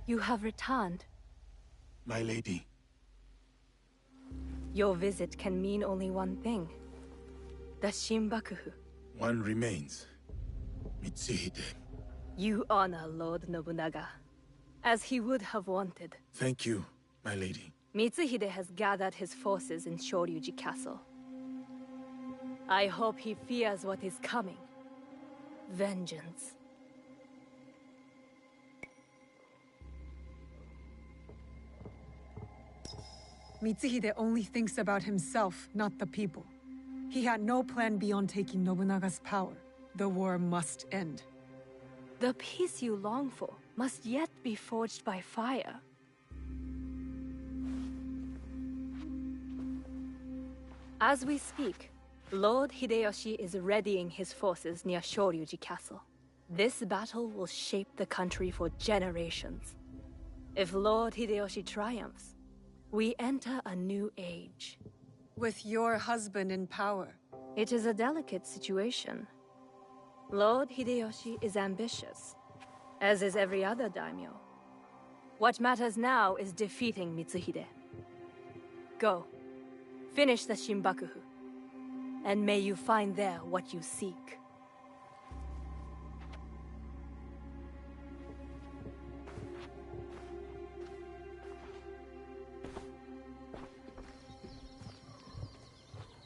You have returned. My lady. Your visit can mean only one thing. The Shinbakufu. One remains. Mitsuhide. You honor Lord Nobunaga, as he would have wanted. Thank you, my lady. Mitsuhide has gathered his forces in Shoryuji Castle. I hope he fears what is coming. Vengeance. Mitsuhide only thinks about himself, not the people. He had no plan beyond taking Nobunaga's power. The war must end. The peace you long for must yet be forged by fire. As we speak, Lord Hideyoshi is readying his forces near Shoryuji Castle. This battle will shape the country for generations. If Lord Hideyoshi triumphs, we enter a new age. With your husband in power. It is a delicate situation. Lord Hideyoshi is ambitious, as is every other daimyo. What matters now is defeating Mitsuhide. Go, finish the Shinbakufu, and may you find there what you seek.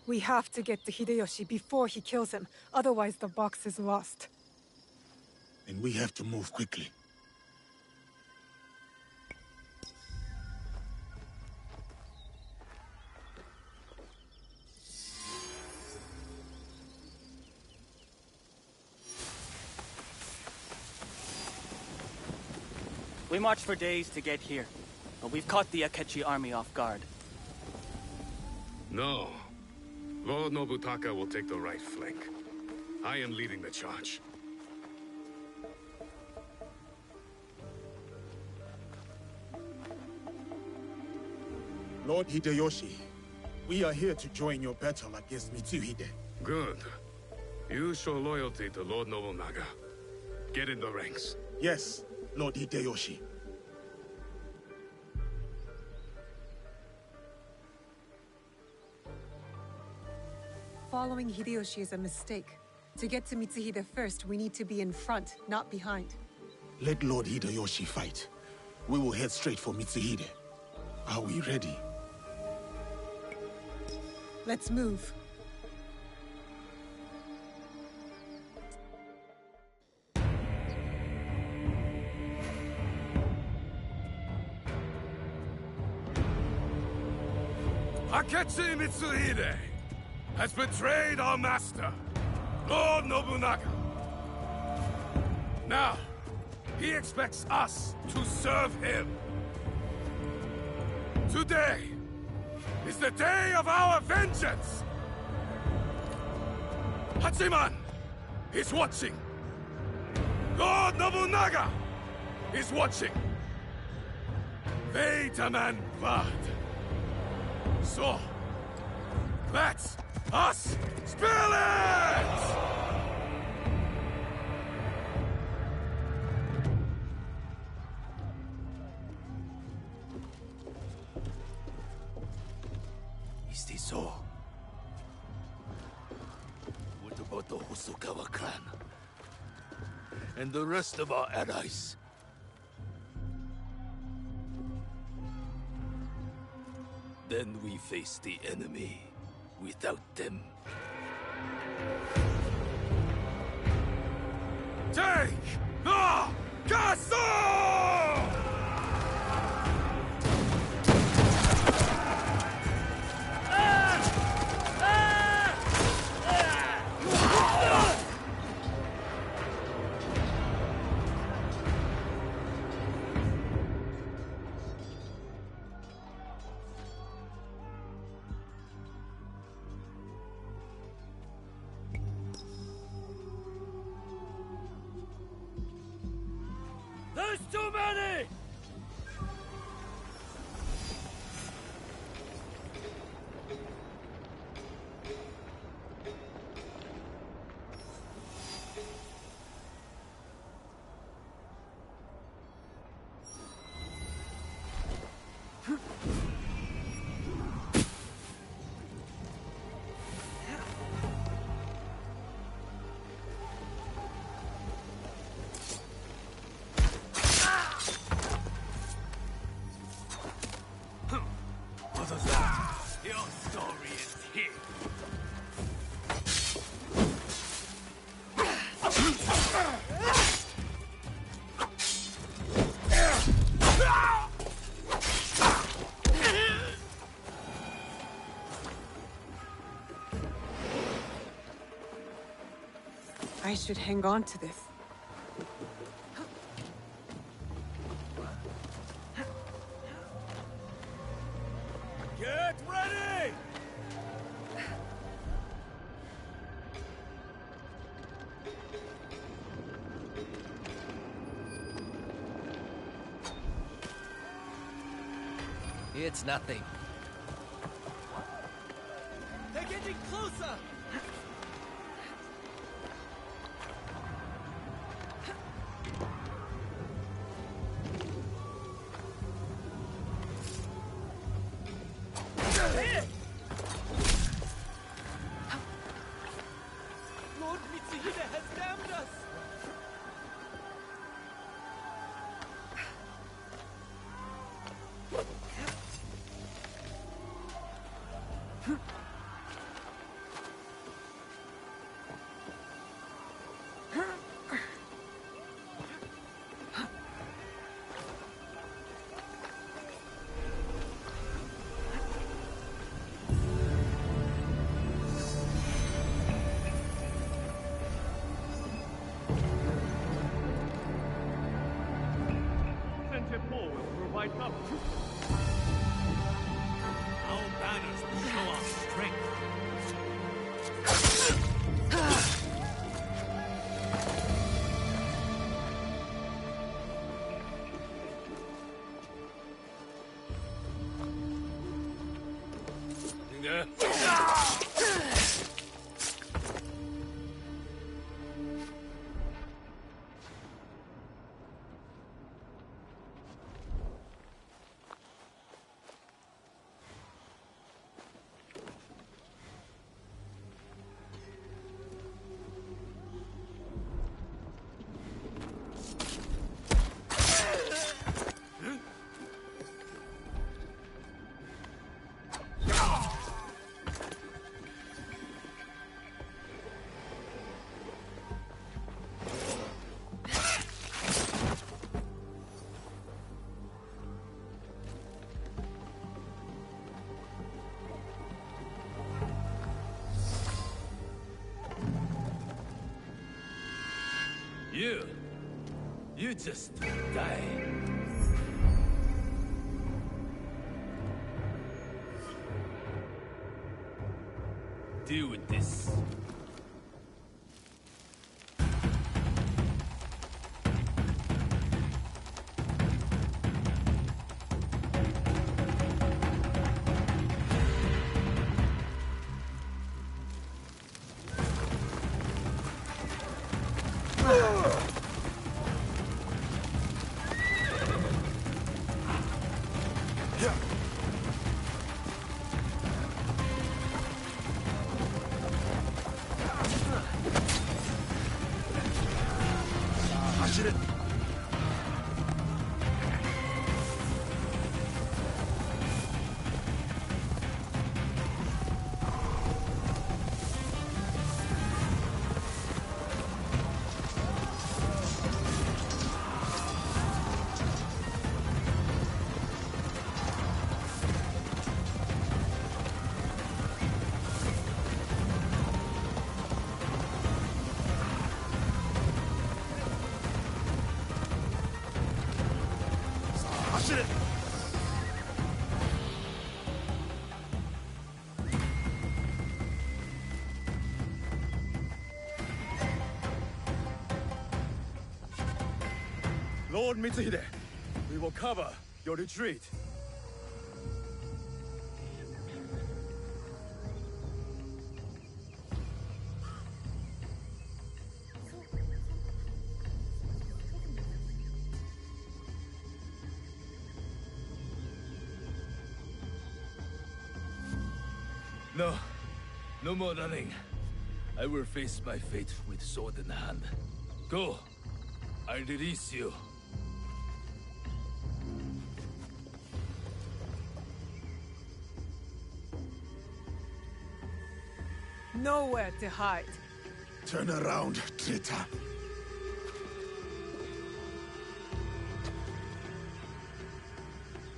We have to get to Hideyoshi before he kills him, otherwise the box is lost. And we have to move quickly. We marched for days to get here, but we've caught the Akechi army off guard. No. Lord Nobutaka will take the right flank. I am leading the charge. Lord Hideyoshi, we are here to join your battle against Mitsuhide. Good. You show loyalty to Lord Nobunaga. Get in the ranks. Yes, Lord Hideyoshi. Following Hideyoshi is a mistake. To get to Mitsuhide first, we need to be in front, not behind. Let Lord Hideyoshi fight. We will head straight for Mitsuhide. Are we ready? Let's move. Akechi Mitsuhide has betrayed our master, Lord Nobunaga. Now, he expects us to serve him. Today is the day of our vengeance! Hachiman is watching. Lord Nobunaga is watching. They demand blood. So, let's us spill it! Is this so? What about the Hosokawa clan? And the rest of our allies? Then we face the enemy without them. Take the castle! There's two I should hang on to this. Get ready! It's nothing. They're getting closer! Lord Mitsuhide has damned us! Topple will provide cover. Our banners will show our strength. You just die. Deal with this. Lord Mitsuhide, we will cover your retreat. No. No more running. I will face my fate with sword in hand. Go. I release you. Nowhere to hide. Turn around, traitor.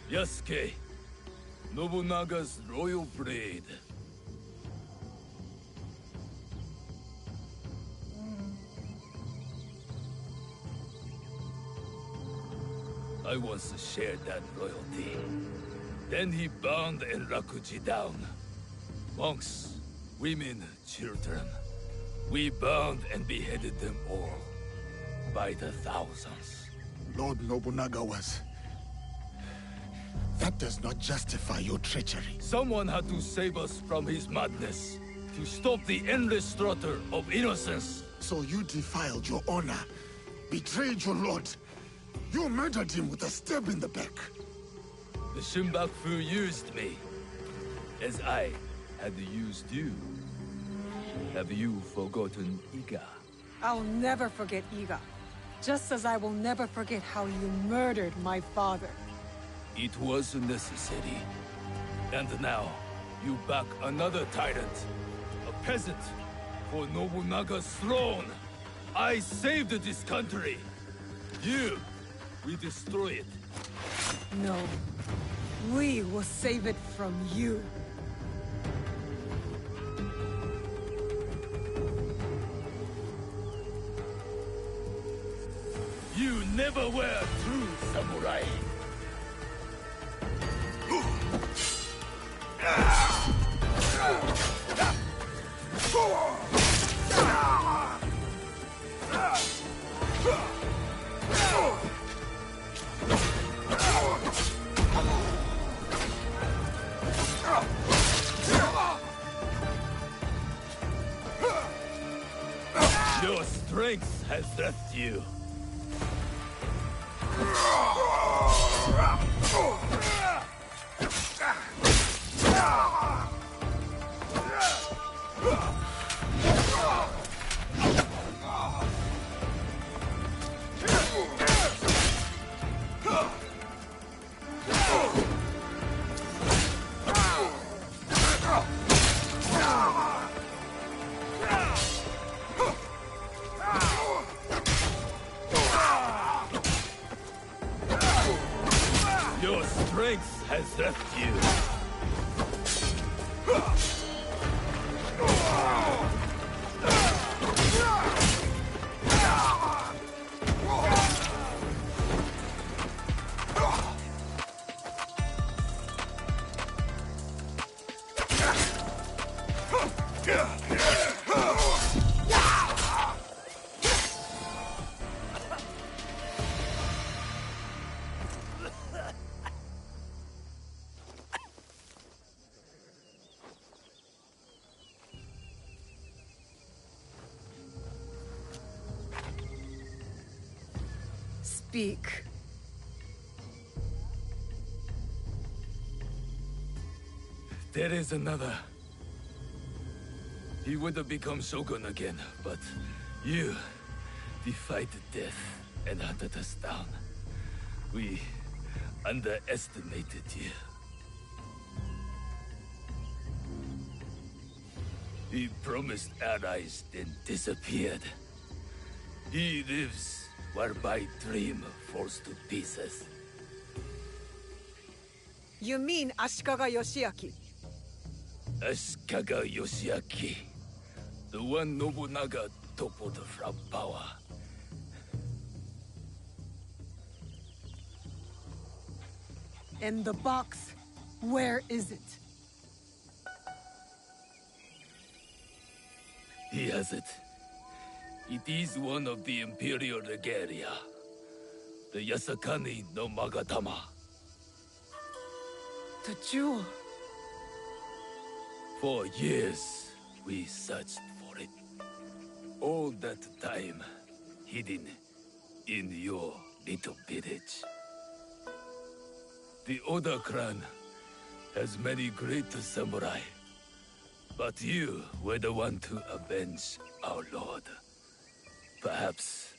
Yasuke, Nobunaga's royal blade. I once shared that loyalty. Then he bound Enrakuji down. Monks, women, children. We bound and beheaded them all. By the thousands. Lord Nobunaga was... That does not justify your treachery. Someone had to save us from his madness. To stop the endless slaughter of innocence. So you defiled your honor, betrayed your lord. You murdered him with a stab in the back. The Shunbakufu used me, as I had used you. Have you forgotten Iga? I'll never forget Iga. Just as I will never forget how you murdered my father. It was necessary. And now, you back another tyrant. A peasant. For Nobunaga's throne. I saved this country. You, we destroy it. No. We will save it from you. You never were a true samurai. Your strength has left you. Your strength has left you. Speak. There is another. He would have become Shogun again, but you defied death and hunted us down. We underestimated you. He promised allies, then disappeared. He lives while my dream falls to pieces. You mean Ashikaga Yoshiaki? Ashikaga Yoshiaki. The one Nobunaga toppled from power. And the box, where is it? He has it. It is one of the Imperial regalia. The Yasakani no Magatama. The jewel. For years, we searched for it. All that time, hidden in your little village. The Oda clan has many great samurai. But you were the one to avenge our lord. Perhaps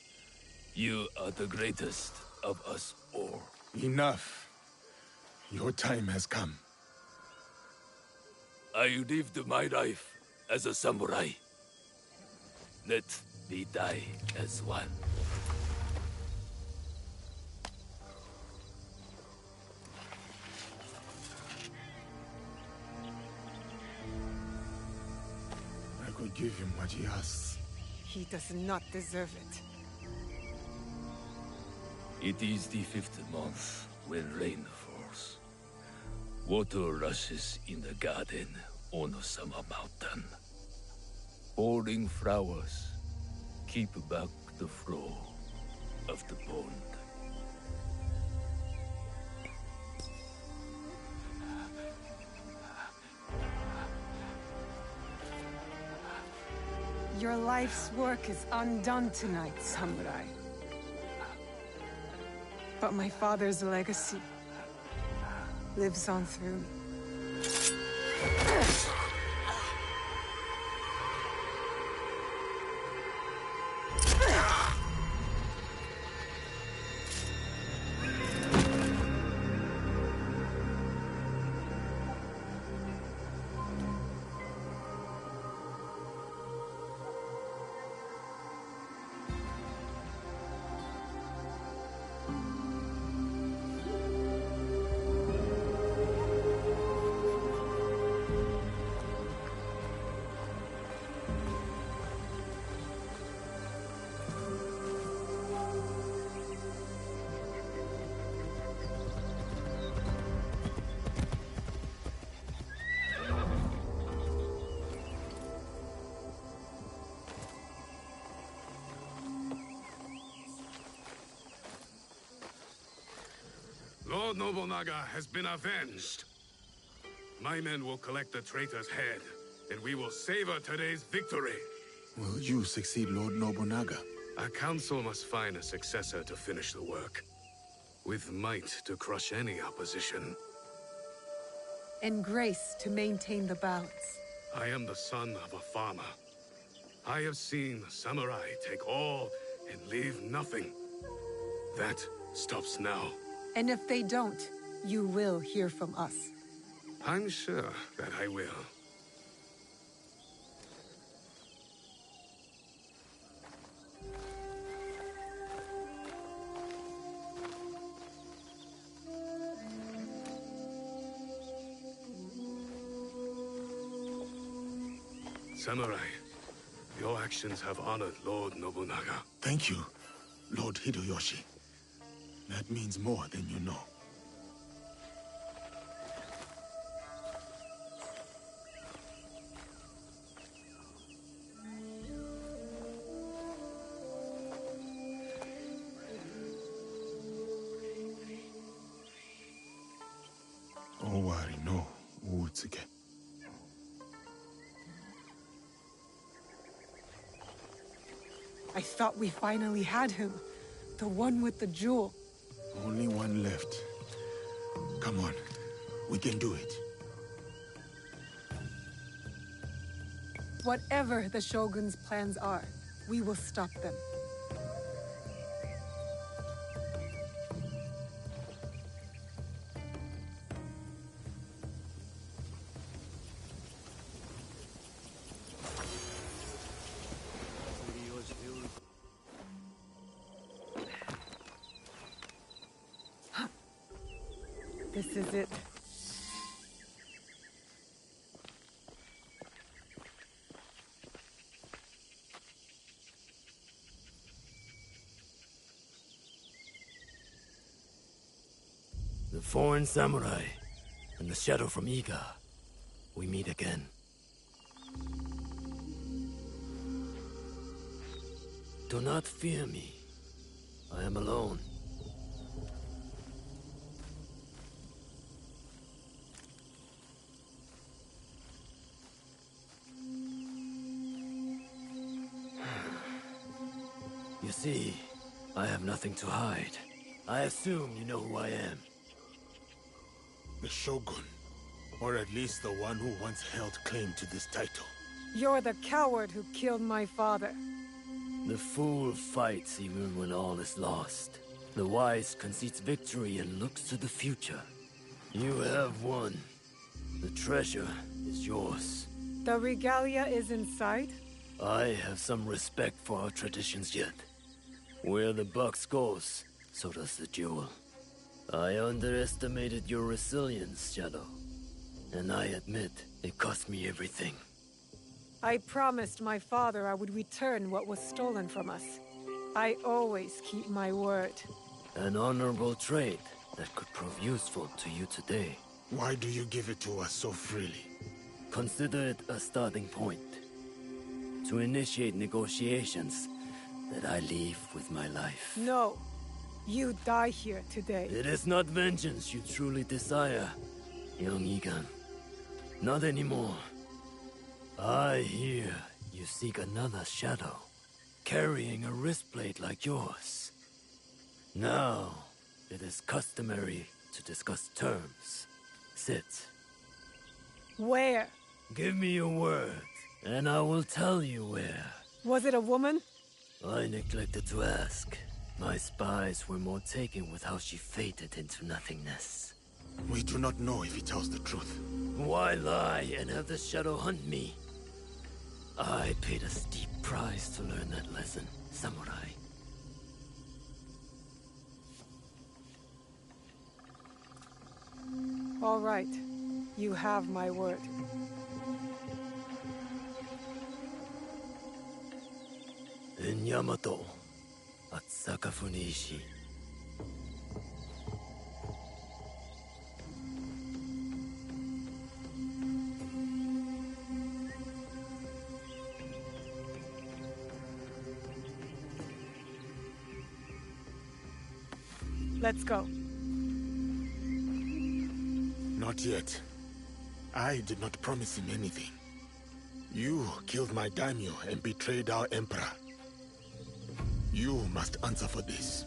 you are the greatest of us all. Enough. Your time has come. I lived my life as a samurai. Let me die as one. I could give him what he asks. He does not deserve it. It is the 5th month when rain falls. Water rushes in the garden on Osama Mountain. Pouring flowers keep back the flow of the pond. Your life's work is undone tonight, Samurai. But my father's legacy lives on through me. Lord Nobunaga has been avenged. My men will collect the traitor's head, and we will savor today's victory. Will you succeed Lord Nobunaga? Our council must find a successor to finish the work, with might to crush any opposition. And grace to maintain the balance. I am the son of a farmer. I have seen samurai take all and leave nothing. That stops now. And if they don't, you will hear from us. I'm sure that I will. Samurai, your actions have honored Lord Nobunaga. Thank you, Lord Hideyoshi. That means more than you know. Owari no Uutsuke. I thought we finally had him. The one with the jewel. Only one left. Come on, we can do it. Whatever the Shogun's plans are, we will stop them. This is it. The foreign samurai and the shadow from Iga. We meet again. Do not fear me. I am alone. You see, I have nothing to hide. I assume you know who I am. The Shogun, or at least the one who once held claim to this title. You're the coward who killed my father. The fool fights even when all is lost. The wise concedes victory and looks to the future. You have won. The treasure is yours. The regalia is inside? I have some respect for our traditions yet. Where the box goes, so does the jewel. I underestimated your resilience, Shadow. And I admit, it cost me everything. I promised my father I would return what was stolen from us. I always keep my word. An honorable trait that could prove useful to you today. Why do you give it to us so freely? Consider it a starting point. To initiate negotiations that I leave with my life. No. You die here today. It is not vengeance you truly desire, young Egan. Not anymore. I hear you seek another shadow, carrying a wristblade like yours. Now, it is customary to discuss terms. Sit. Where? Give me your word, and I will tell you where. Was it a woman? I neglected to ask. My spies were more taken with how she faded into nothingness. We do not know if he tells the truth. Why lie and have the shadow hunt me? I paid a steep price to learn that lesson, samurai. All right. You have my word. In Yamato, at Sakafuniishi. Let's go. Not yet. I did not promise him anything. You killed my daimyo and betrayed our emperor. You must answer for this.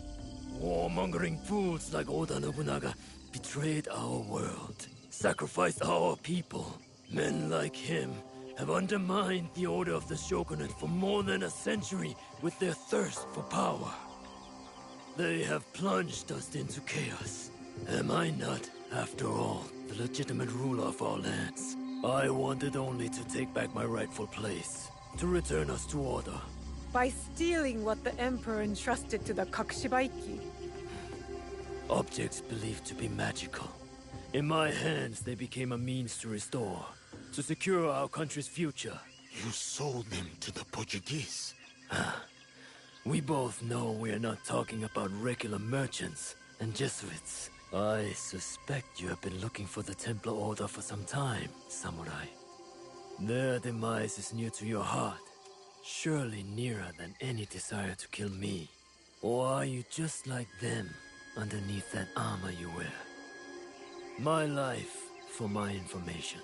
Warmongering fools like Oda Nobunaga betrayed our world, sacrificed our people. Men like him have undermined the order of the shogunate for more than a century with their thirst for power. They have plunged us into chaos. Am I not, after all, the legitimate ruler of our lands? I wanted only to take back my rightful place, to return us to order. By stealing what the Emperor entrusted to the Kakushibaiki. Objects believed to be magical. In my hands, they became a means to restore, to secure our country's future. You sold them to the Portuguese. We both know we are not talking about regular merchants and Jesuits. I suspect you have been looking for the Templar Order for some time, samurai. Their demise is near to your heart, surely nearer than any desire to kill me. Or are you just like them, underneath that armor you wear? My life for my information.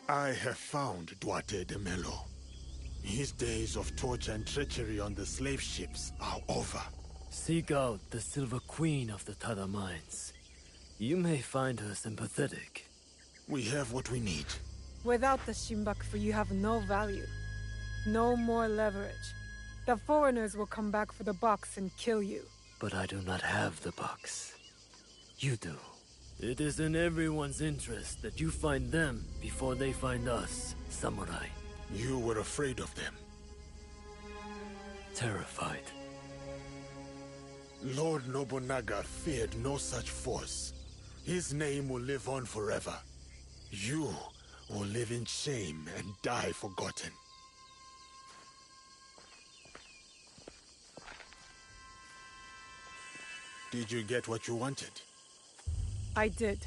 I have found Duarte de Melo. His days of torture and treachery on the slave ships are over. Seek out the Silver Queen of the Tada Mines. You may find her sympathetic. We have what we need. Without the Shinbaku, you have no value. No more leverage. The foreigners will come back for the box and kill you. But I do not have the box. You do. It is in everyone's interest that you find them before they find us, samurai. You were afraid of them. Terrified. Lord Nobunaga feared no such force. His name will live on forever. You will live in shame and die forgotten. Did you get what you wanted? I did.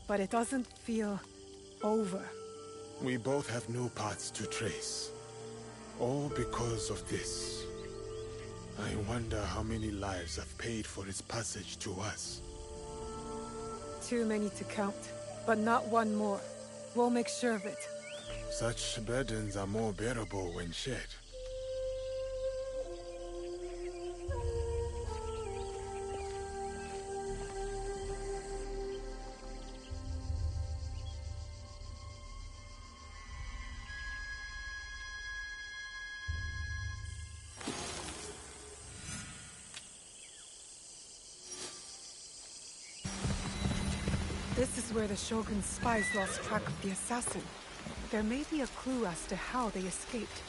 But it doesn't feel over. We both have new paths to trace. All because of this. I wonder how many lives have paid for its passage to us. Too many to count, but not one more. We'll make sure of it. Such burdens are more bearable when shared. This is where the Shogun's spies lost track of the assassin. There may be a clue as to how they escaped.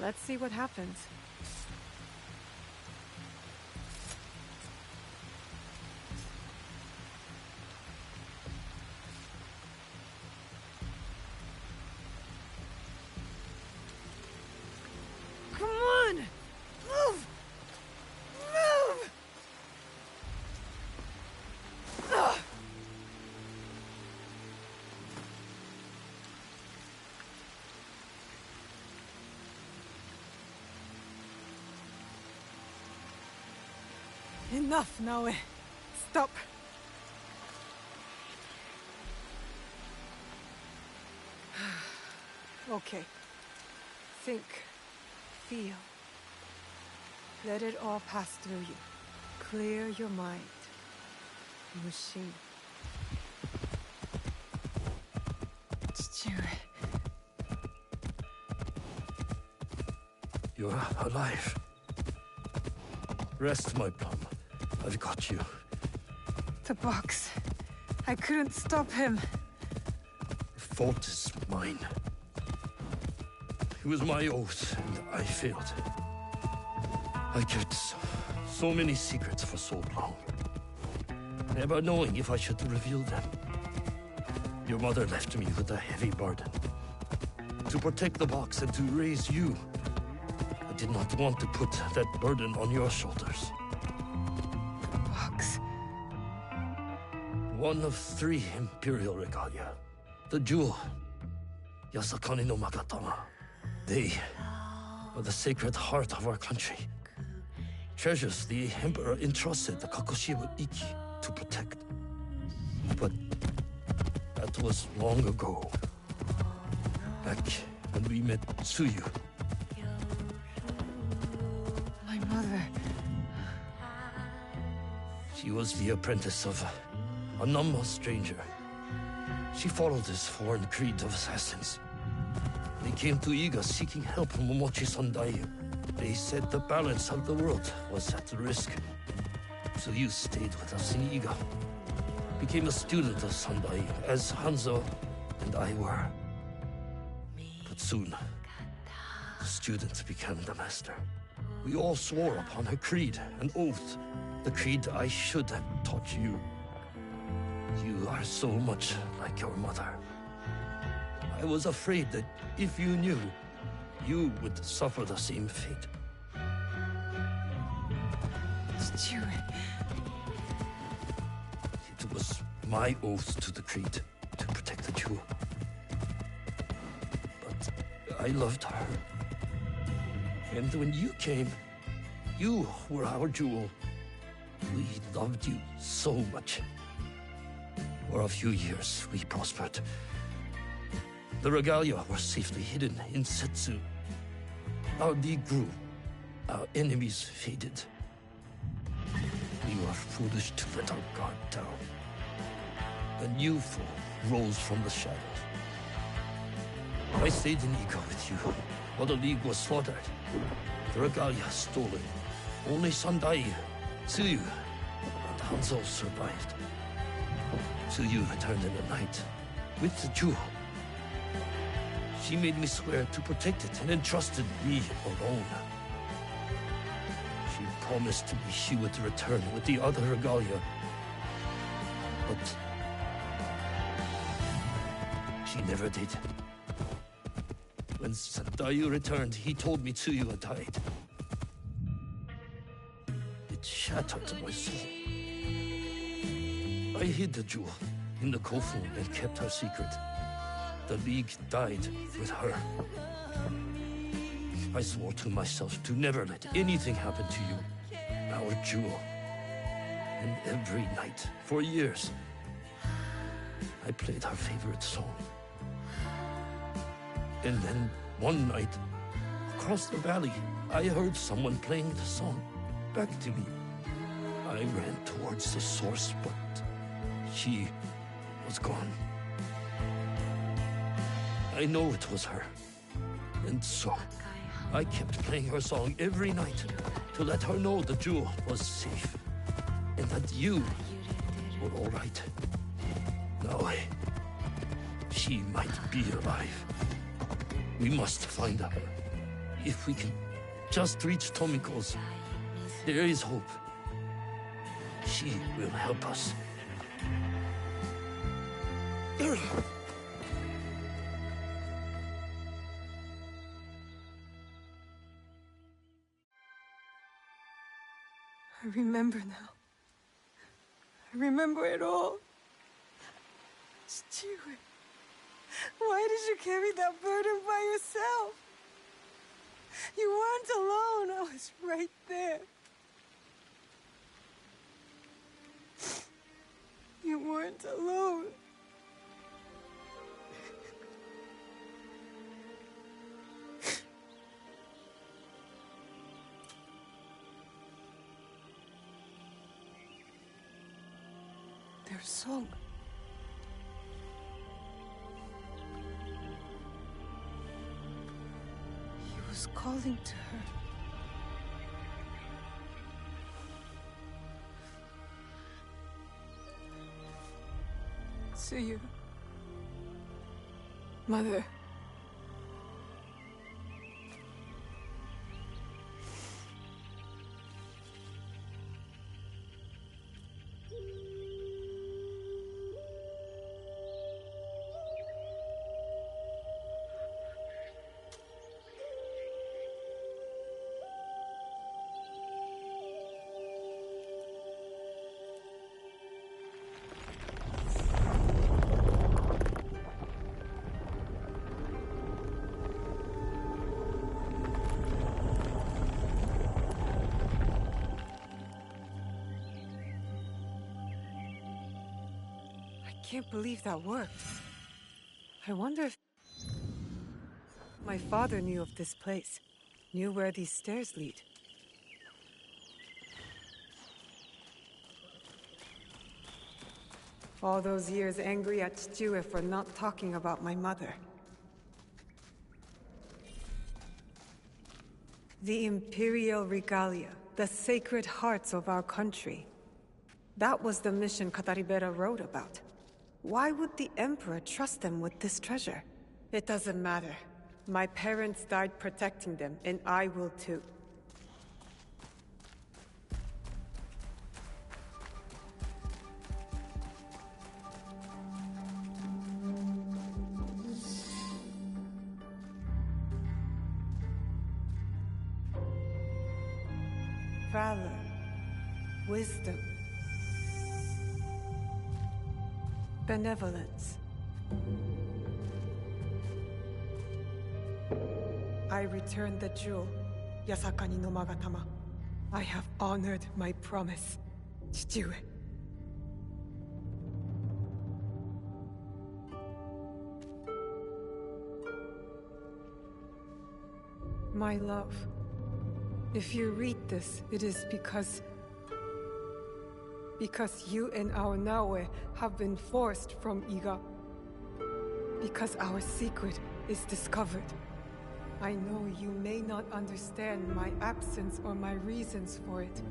Let's see what happens. Enough, Naoe. Stop. Okay. Think. Feel. Let it all pass through you. Clear your mind. Mushin. You're alive. Rest, my plum. I've got you. The box. I couldn't stop him. The fault is mine. It was my oath, and I failed. I kept so many secrets for so long, never knowing if I should reveal them. Your mother left me with a heavy burden. To protect the box and to raise you, I did not want to put that burden on your shoulders. Box. One of 3 Imperial regalia. The jewel, Yasakani no Magatama. They are the sacred heart of our country. Treasures the Emperor entrusted the Kakushiba Iki to protect. But that was long ago. Back when we met Tsuyu. My mother. She was the apprentice of a Nama stranger. She followed this foreign creed of assassins. They came to Iga seeking help from Momochi Sandai. They said the balance of the world was at risk. So you stayed with us in Iga. Became a student of Sandai, as Hanzo and I were. But soon, the student became the master. We all swore upon her creed, an oath. The creed I should have taught you. You are so much like your mother. I was afraid that if you knew, you would suffer the same fate. It was my oath to the creed to protect the jewel. But I loved her. And when you came, you were our jewel. We loved you so much. For a few years, we prospered. The regalia were safely hidden in Setsu. Our league grew. Our enemies faded. We were foolish to let our guard down. A new foe rose from the shadows. I stayed in Iga with you while the league was slaughtered. The regalia stolen. Only Sandai, Tsuyu, and Hanzo survived. Tsuyu returned in the night with the jewel. She made me swear to protect it and entrusted me alone. She promised me she would return with the other regalia. But she never did. When Sandayu returned, he told me Tsuyu had died. It shattered my soul. I hid the jewel in the Kofu and kept her secret. The League died with her. I swore to myself to never let anything happen to you, our jewel. And every night, for years, I played her favorite song. And then, one night, across the valley, I heard someone playing the song back to me. I ran towards the source, but she was gone. I know it was her. And so, I kept playing her song every night to let her know the jewel was safe. And that you were all right. Now, she might be alive. We must find her. If we can just reach Tomiko's, there is hope. She will help us. I remember now. I remember it all. Chichiwe, why did you carry that burden by yourself? You weren't alone. I was right there. went alone. Their song. He was calling to her. See you, Mother. I can't believe that worked. I wonder if... My father knew of this place. Knew where these stairs lead. All those years angry at Chichiue for not talking about my mother. The Imperial Regalia, the sacred hearts of our country. That was the mission Kataribera wrote about. Why would the Emperor trust them with this treasure? It doesn't matter. My parents died protecting them, and I will too. Valor, wisdom, benevolence. I returned the jewel, Yasakani no Magatama. I have honored my promise, Chichiue. My love, if you read this, it is because you and our Naoe have been forced from Iga. Because our secret is discovered. I know you may not understand my absence or my reasons for it.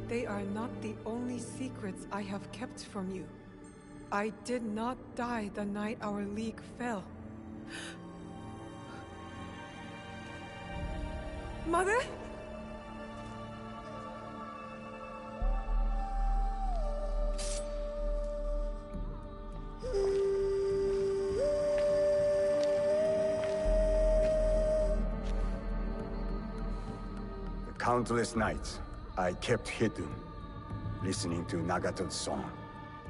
They are not the only secrets I have kept from you. I did not die the night our league fell. Mother? Countless nights, I kept hidden, listening to Nagato's song,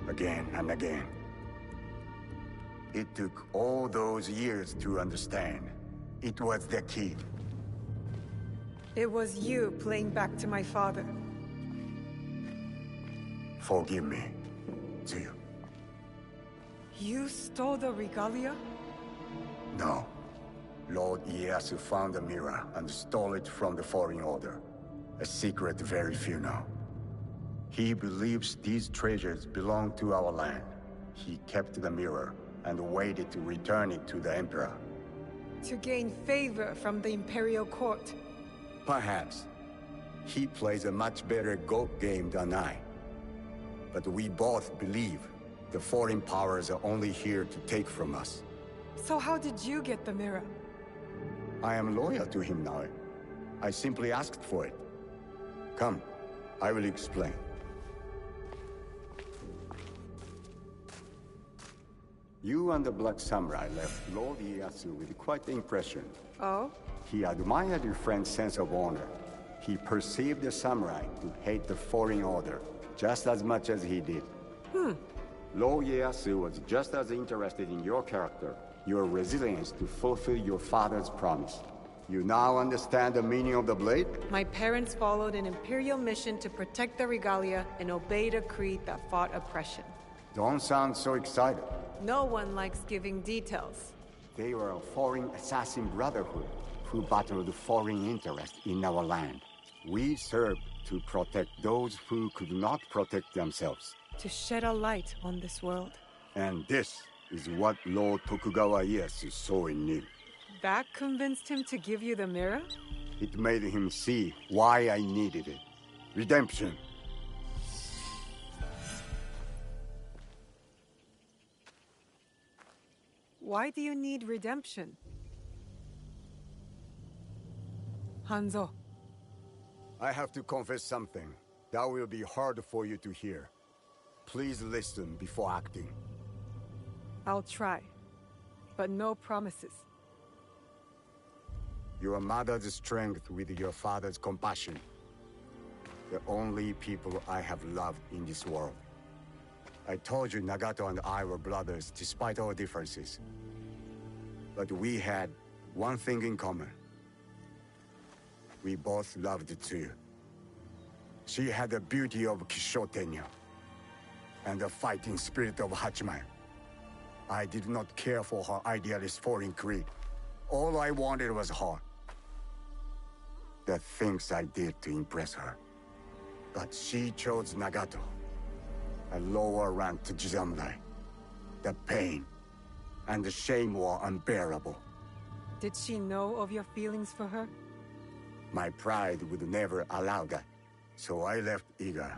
again and again. It took all those years to understand. It was the key. It was you playing back to my father. Forgive me, Tsuyu. You stole the regalia? No. Lord Ieyasu found the mirror and stole it from the Foreign Order. A secret very few know. He believes these treasures belong to our land. He kept the mirror and waited to return it to the Emperor. To gain favor from the Imperial Court. Perhaps. He plays a much better Go game than I. But we both believe the foreign powers are only here to take from us. So how did you get the mirror? I am loyal to him now. I simply asked for it. Come, I will explain. You and the Black Samurai left Lord Ieyasu with quite the impression. Oh? He admired your friend's sense of honor. He perceived the samurai to hate the Foreign Order just as much as he did. Lord Ieyasu was just as interested in your character, your resilience to fulfill your father's promise. You now understand the meaning of the blade? My parents followed an Imperial mission to protect the regalia and obeyed a creed that fought oppression. Don't sound so excited. No one likes giving details. They were a foreign assassin brotherhood who battled foreign interests in our land. We served to protect those who could not protect themselves. To shed a light on this world. And this is what Lord Tokugawa Ieyasu saw in you. That convinced him to give you the mirror? It made him see why I needed it. Redemption. Why do you need redemption? Hanzo. I have to confess something that will be hard for you to hear. Please listen before acting. I'll try, but no promises. Your mother's strength with your father's compassion. The only people I have loved in this world. I told you Nagato and I were brothers despite our differences. But we had one thing in common. We both loved Tsuyu. She had the beauty of Kishotenyo and the fighting spirit of Hachiman. I did not care for her idealist foreign creed. All I wanted was her. The things I did to impress her. But she chose Nagato, a lower ranked Jisamurai. The pain and the shame were unbearable. Did she know of your feelings for her? My pride would never allow that. So I left Iga.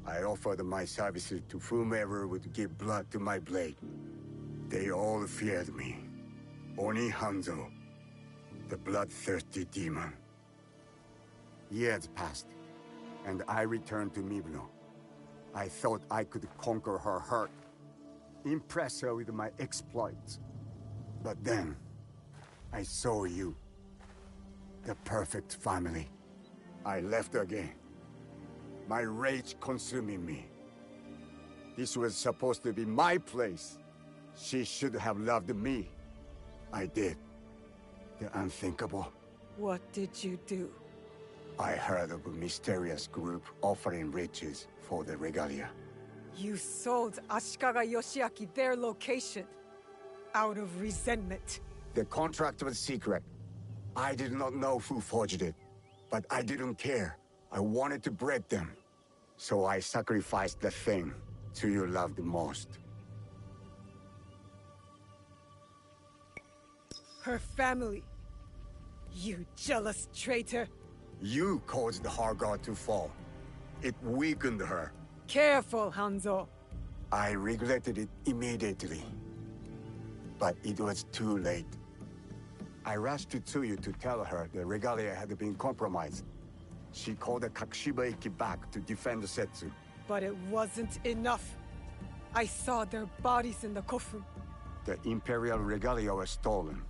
I offered my services to whomever would give blood to my blade. They all feared me. Oni Hanzo, the bloodthirsty demon. Years passed, and I returned to Mibno. I thought I could conquer her hurt, impress her with my exploits. But then, I saw you. The perfect family. I left again. My rage consuming me. This was supposed to be my place. She should have loved me. I did. The unthinkable. What did you do? I heard of a mysterious group offering riches for the regalia. You sold Ashikaga Yoshiaki their location. Out of resentment. The contract was secret. I did not know who forged it. But I didn't care. I wanted to break them. So I sacrificed the thing Tsuyu loved most. Her family. You jealous traitor. You caused her guard to fall. It weakened her. Careful, Hanzo. I regretted it immediately. But it was too late. I rushed to Tsuyu to tell her the regalia had been compromised. She called the Kakushiba Iki back to defend Setsu. But it wasn't enough. I saw their bodies in the kofun. The Imperial regalia was stolen.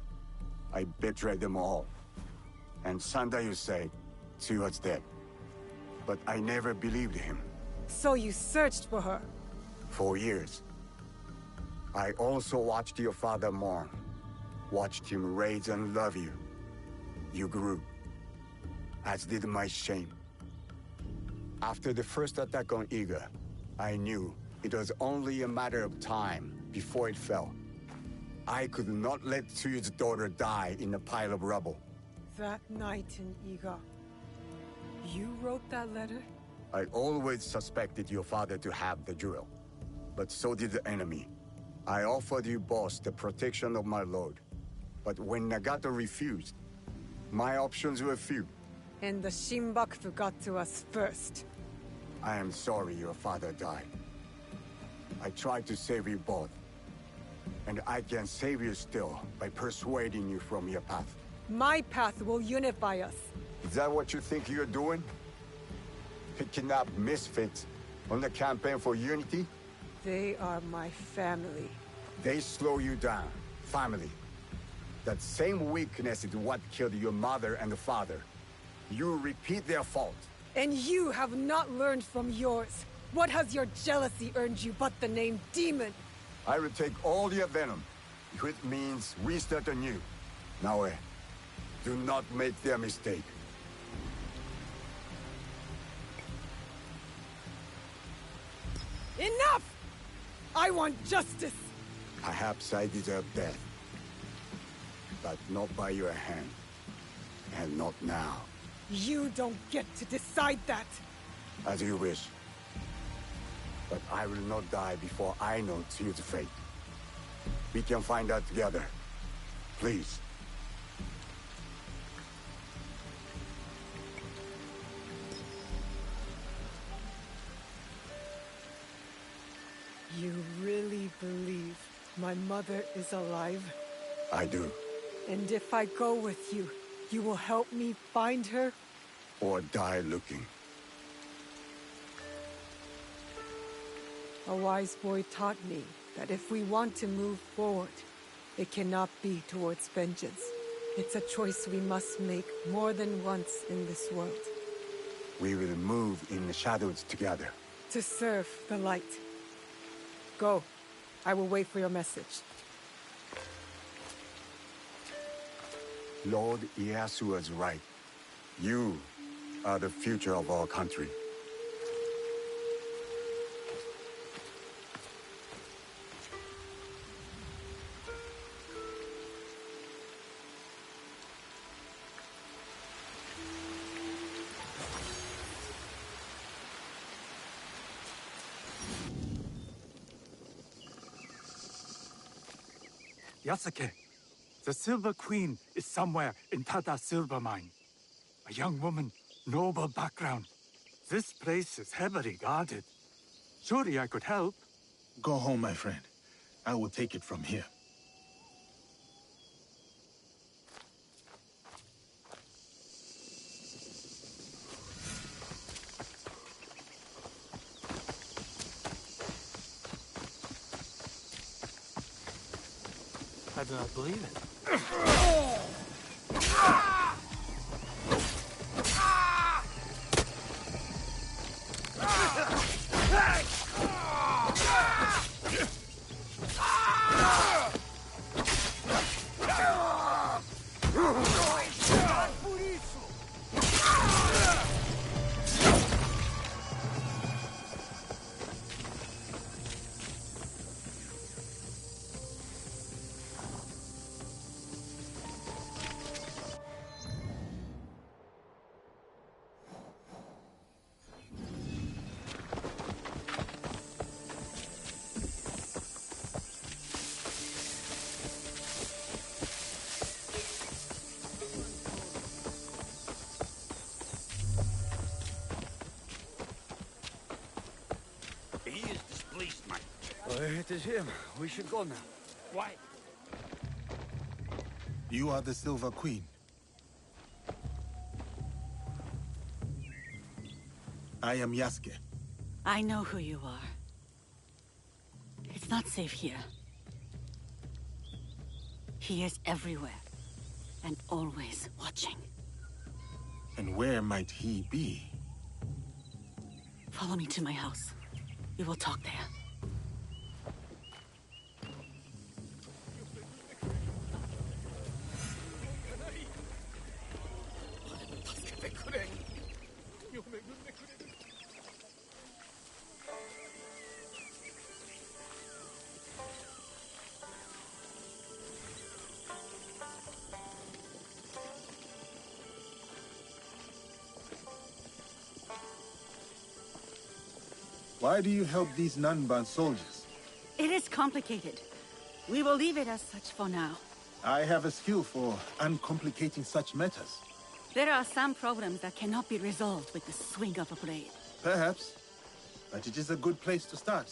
I betrayed them all. And Sandayu said Tsuyu was dead. But I never believed him. So you searched for her? For years. I also watched your father mourn. Watched him raise and love you. You grew. As did my shame. After the first attack on Iga, I knew it was only a matter of time before it fell. I could not let Tsuyu's daughter die in a pile of rubble. That night in Iga, you wrote that letter? I always suspected your father to have the jewel, but so did the enemy. I offered you both the protection of my lord, but when Nagato refused, my options were few. And the Shinbakufu got to us first. I am sorry your father died. I tried to save you both. And I can save you still by persuading you from your path. My path will unify us. Is that what you think you're doing? Picking up misfits on the campaign for unity? They are my family. They slow you down. Family. That same weakness is what killed your mother and father. You repeat their fault. And you have not learned from yours. What has your jealousy earned you but the name Demon? I will take all your venom, if it means we start anew. Naoe, do not make their mistake. Enough! I want justice! Perhaps I deserve death. But not by your hand. And not now. You don't get to decide that! As you wish. But I will not die before I know Tsuyu's fate. We can find out together. Please. You really believe my mother is alive? I do. And if I go with you, you will help me find her? Or die looking. A wise boy taught me that if we want to move forward, it cannot be towards vengeance. It's a choice we must make more than once in this world. We will move in the shadows together. To serve the light. Go. I will wait for your message. Lord Ieyasu was right. You are the future of our country. Yasuke, the Silver Queen is somewhere in Tada's silver mine. A young woman, noble background. This place is heavily guarded. Surely I could help. Go home, my friend. I will take it from here. I do not believe it. It is him. We should go now. Why? You are the Silver Queen. I am Yasuke. I know who you are. It's not safe here. He is everywhere, and always watching. And where might he be? Follow me to my house. We will talk there. Why do you help these Nanban soldiers? It is complicated. We will leave it as such for now. I have a skill for uncomplicating such matters. There are some problems that cannot be resolved with the swing of a blade. Perhaps. But it is a good place to start.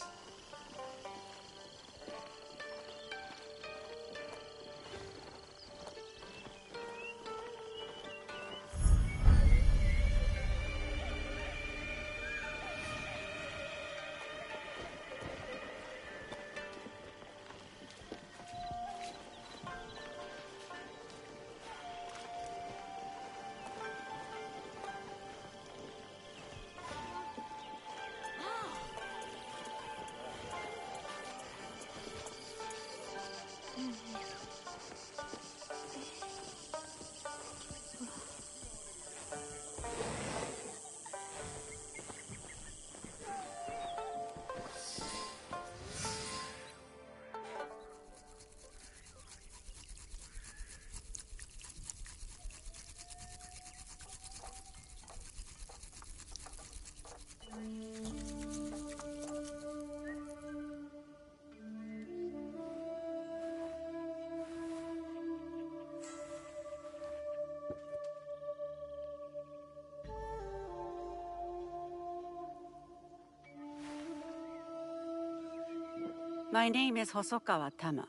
My name is Hosokawa Tama.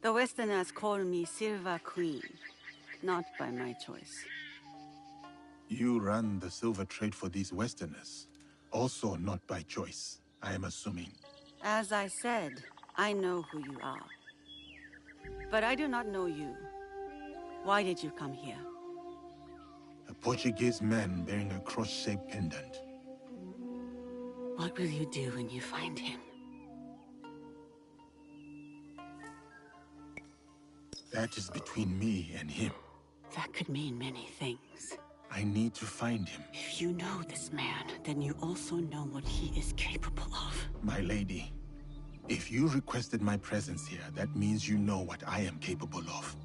The Westerners call me Silver Queen, not by my choice. You run the silver trade for these Westerners. Also not by choice, I am assuming. As I said, I know who you are. But I do not know you. Why did you come here? A Portuguese man bearing a cross-shaped pendant. What will you do when you find him? That is between me and him. That could mean many things. I need to find him. If you know this man, then you also know what he is capable of. My lady, if you requested my presence here, that means you know what I am capable of.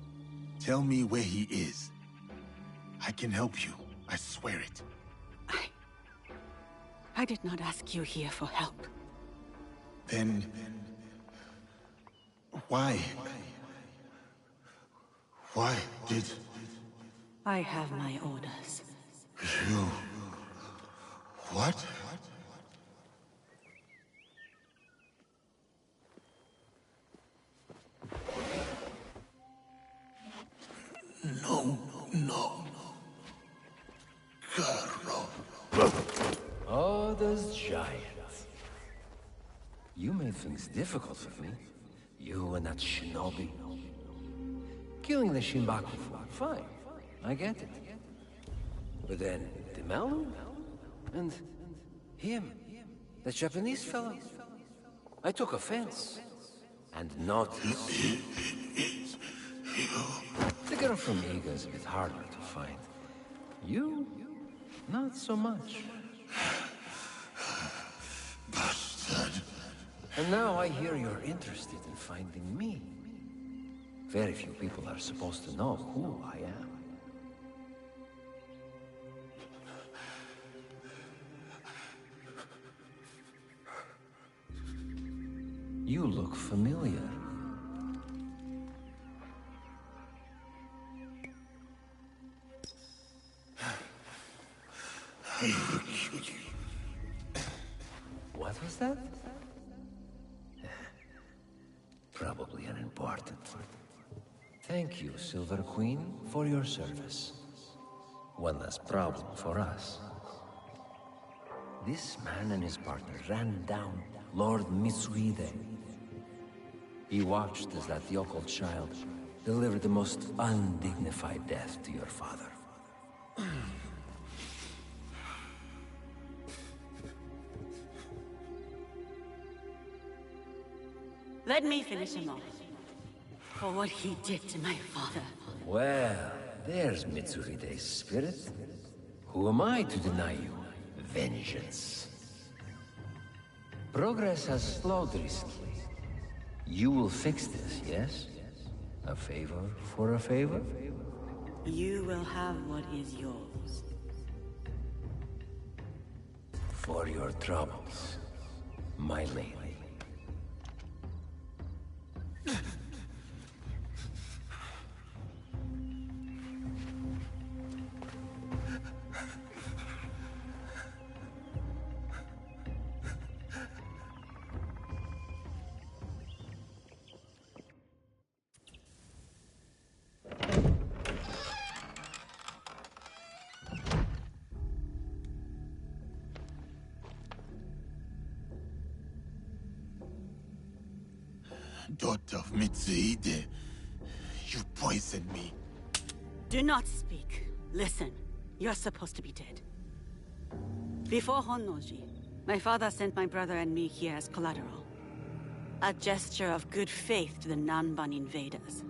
Tell me where he is. I can help you. I swear it. I did not ask you here for help. Then... why? Why did... I have my orders. You... what? No. Carlo. Oh, those giants. You made things difficult for me. You and that shinobi. Killing the Shinbaku, fine. I get it. But then, Demelu? And him, the Japanese fellow. I took offense. And not... The girl from Iga is a bit harder to find. You? Not so much. Bastard. And now I hear you're interested in finding me. Very few people are supposed to know who I am. You look familiar. What was that? Probably unimportant. Thank you, Silver Queen, for your service. One less problem for us. This man and his partner ran down Lord Mitsuhide. He watched as that yokel child delivered the most undignified death to your father. Let me finish him off. For what he did to my father. Well, there's Mitsuhide's spirit. Who am I to deny you vengeance? Progress has slowed recently. You will fix this, yes? A favor for a favor? You will have what is yours. For your troubles, my lady. Daughter of Mitsuhide, you poisoned me. Do not speak. Listen. You're supposed to be dead. Before Honnoji, my father sent my brother and me here as collateral. A gesture of good faith to the Nanban invaders.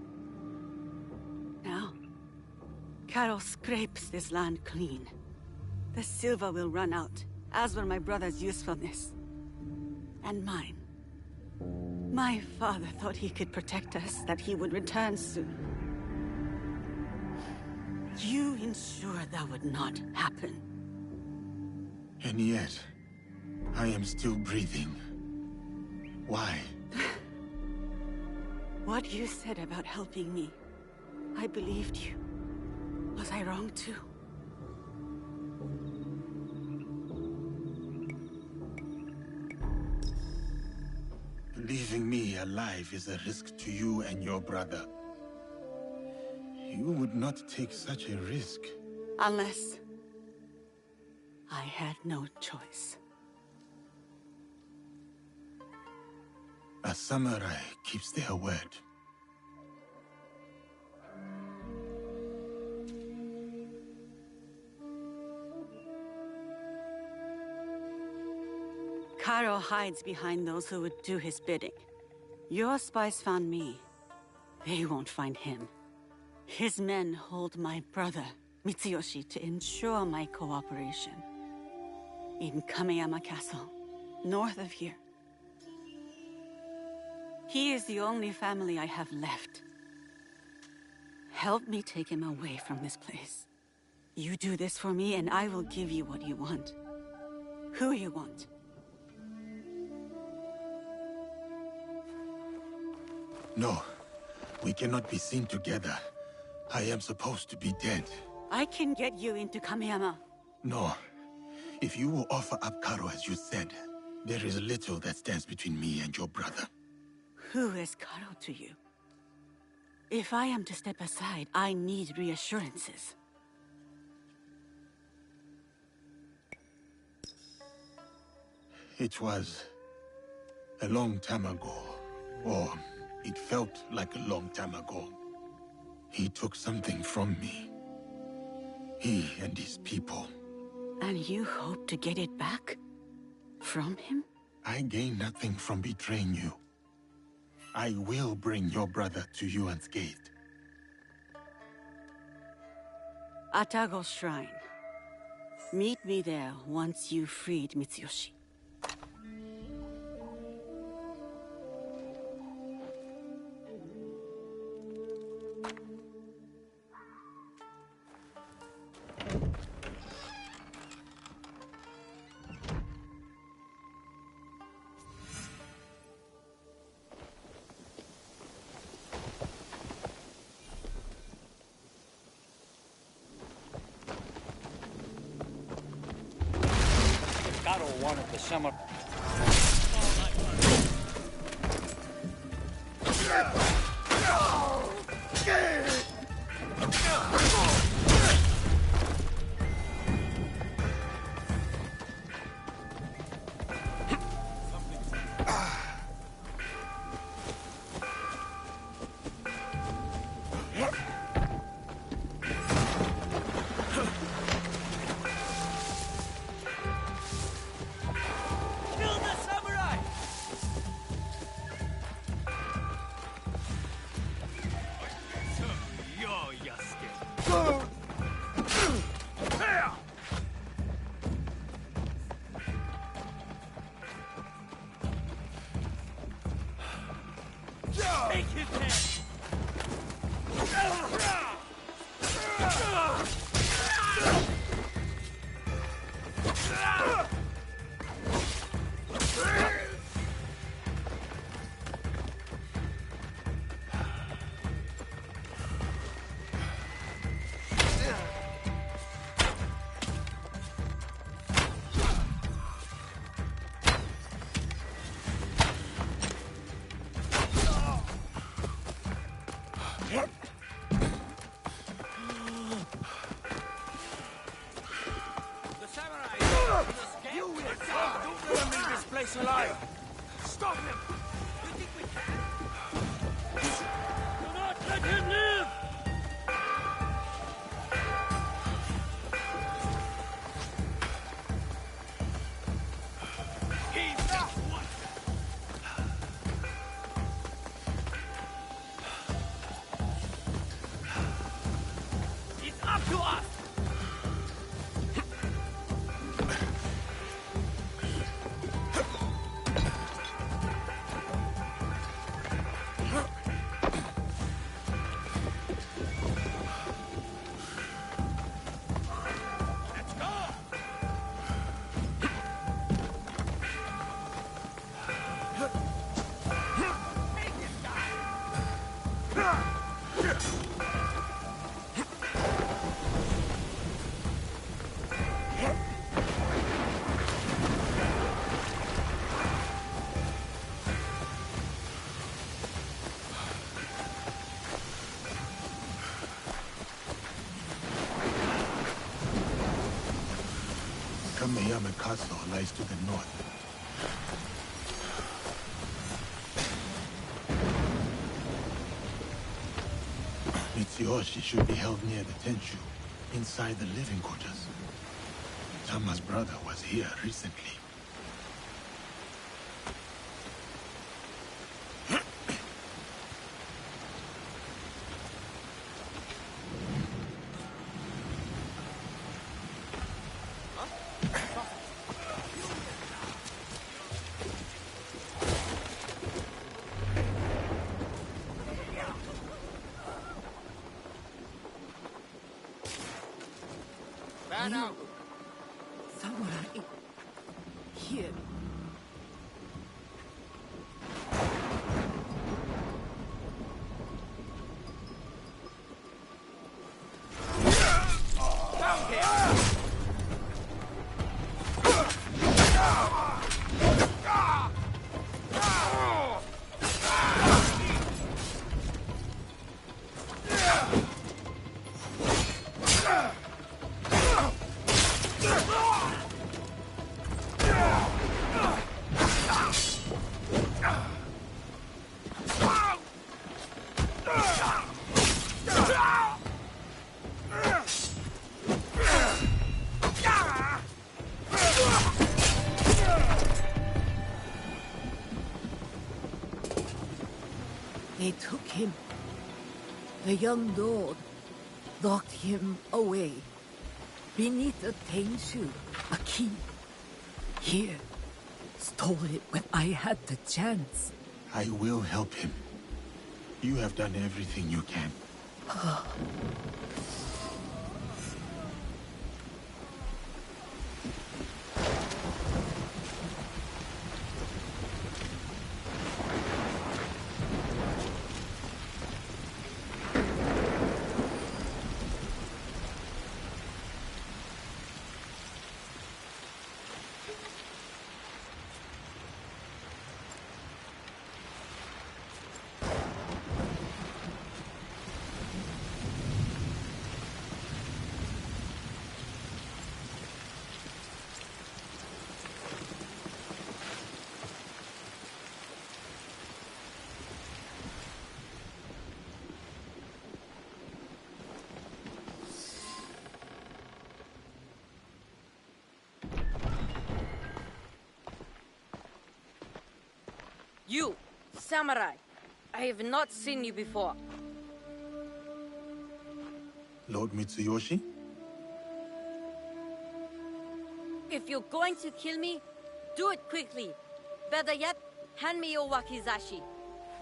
Now, Carol scrapes this land clean. The silver will run out, as will my brother's usefulness. And mine. My father thought he could protect us, that he would return soon. You ensured that would not happen. And yet, I am still breathing. Why? What you said about helping me, I believed you. Was I wrong too? Leaving me alive is a risk to you and your brother. You would not take such a risk. Unless I had no choice. A samurai keeps their word. Karo hides behind those who would do his bidding. Your spies found me. They won't find him. His men hold my brother, Mitsuyoshi, to ensure my cooperation. In Kameyama Castle, north of here. He is the only family I have left. Help me take him away from this place. You do this for me, and I will give you what you want. Who you want. No, we cannot be seen together. I am supposed to be dead. I can get you into Kameyama. No. If you will offer up Karo as you said, there is little that stands between me and your brother. Who is Karo to you? If I am to step aside, I need reassurances. It was a long time ago, or it felt like a long time ago. He took something from me. He and his people. And you hope to get it back? From him? I gain nothing from betraying you. I will bring your brother to you unscathed. Atago's shrine. Meet me there once you've freed Mitsuyoshi. One of the summer. Alive! Stop him! You think we can? Do not let him live! He's not one! It's up to us! Kameyama Castle lies to the north. Mitsuyoshi should be held near the Tenchu, inside the living quarters. Tama's brother was here recently. Samurai. Here. They took him. The young lord locked him away. Beneath a Tenchu, a key. Here. Stole it when I had the chance. I will help him. You have done everything you can. You, samurai. I have not seen you before. Lord Mitsuyoshi? If you're going to kill me, do it quickly. Better yet, hand me your wakizashi.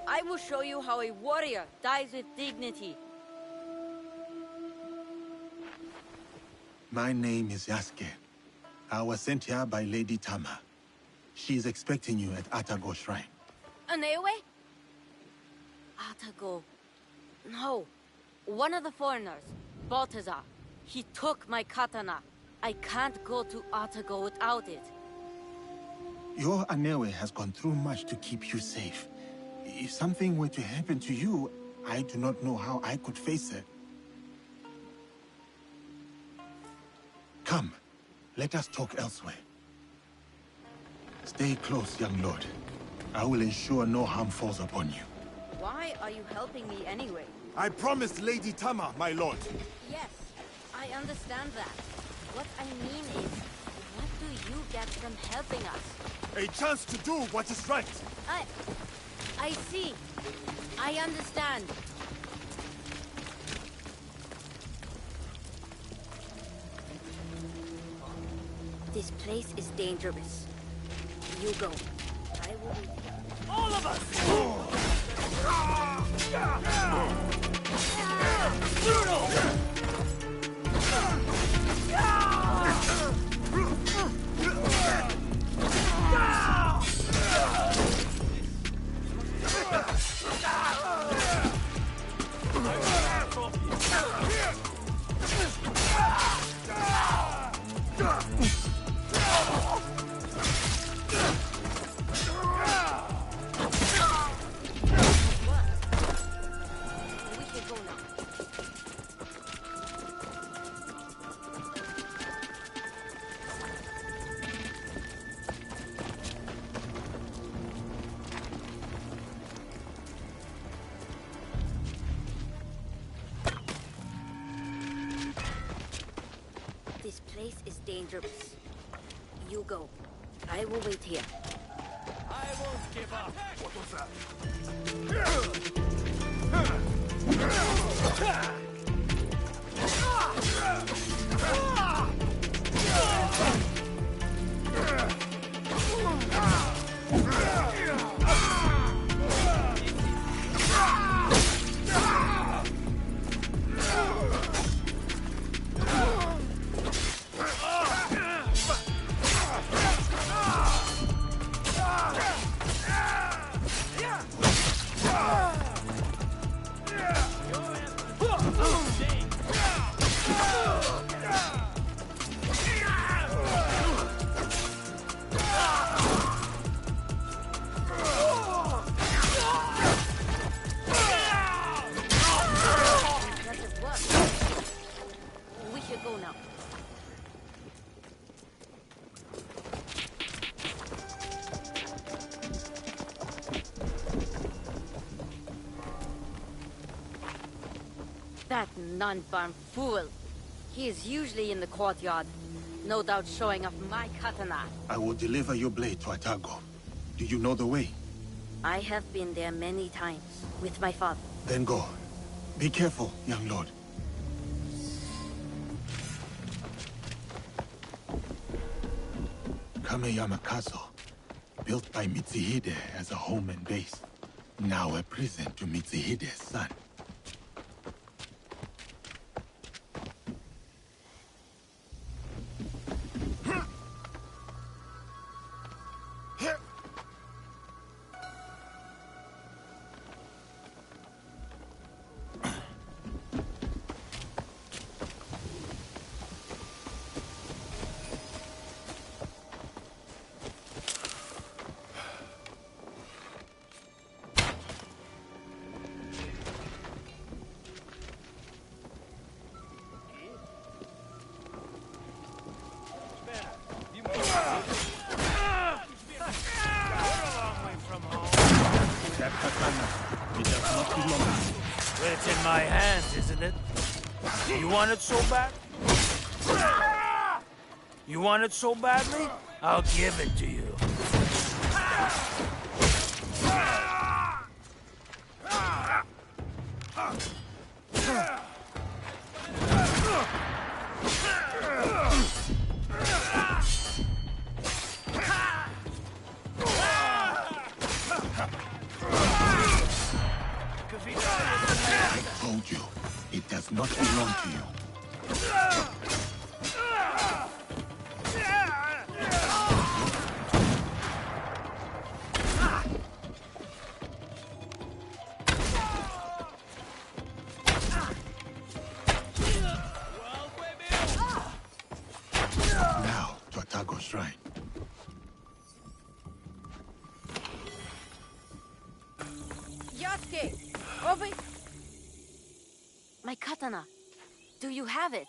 I will show you how a warrior dies with dignity. My name is Yasuke. I was sent here by Lady Tama. She is expecting you at Atago Shrine. Anewe? Atago. No. One of the foreigners, Balthazar. He took my katana. I can't go to Atago without it. Your Anewe has gone through much to keep you safe. If something were to happen to you, I do not know how I could face it. Come, let us talk elsewhere. Stay close, young lord. I will ensure no harm falls upon you. Why are you helping me anyway? I promised Lady Tama, my lord. Yes, I understand that. What I mean is, what do you get from helping us? A chance to do what is right. I see. I understand. This place is dangerous. You go. I will be there. All of us! Brutal! dangerous. You go. I will wait here. I won't give up. What was that? We should go now. That non-farm fool. He is usually in the courtyard. No doubt showing off my katana. I will deliver your blade to Atago. Do you know the way? I have been there many times with my father. Then go. Be careful, young lord. Kameyama Castle, built by Mitsuhide as a home and base. Now a prison to Mitsuhide's son. It's in my hands, isn't it? You want it so bad? You want it so badly? I'll give it to you. I told you, it does not belong to you. Now to Atago Shrine. Yasuke! Over... My katana. Do you have it?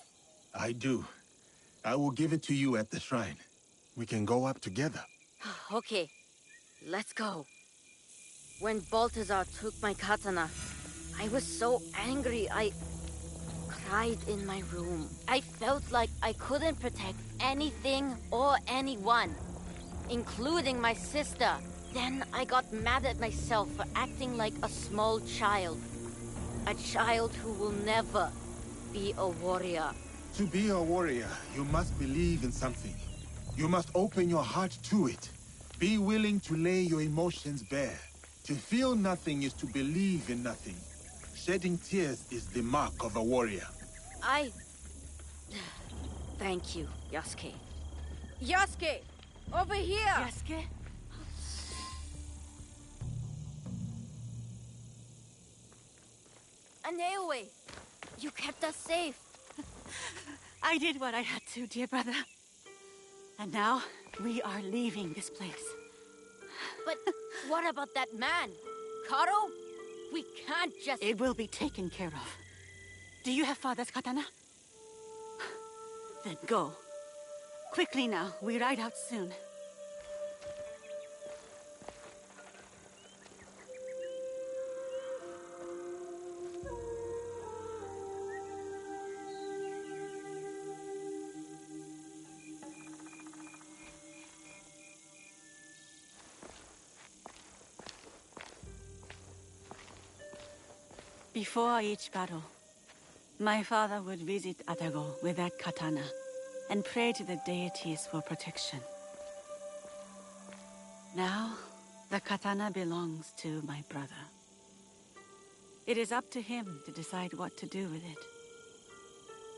I do. I will give it to you at the shrine. We can go up together. Okay, let's go. When Balthazar took my katana, I was so angry I cried in my room. I felt like I couldn't protect anything or anyone, including my sister. Then I got mad at myself for acting like a small child. A child who will never be a warrior. To be a warrior, you must believe in something. You must open your heart to it. Be willing to lay your emotions bare. To feel nothing is to believe in nothing. Shedding tears is the mark of a warrior. Thank you, Yasuke. Yasuke! Over here! Yasuke? Aneoe! You kept us safe. I did what I had to, dear brother. And now, we are leaving this place. But what about that man? Karo? We can't just... It will be taken care of. Do you have father's katana? Then go. Quickly now, we ride out soon. Before each battle, my father would visit Atago with that katana and pray to the deities for protection. Now, the katana belongs to my brother. It is up to him to decide what to do with it.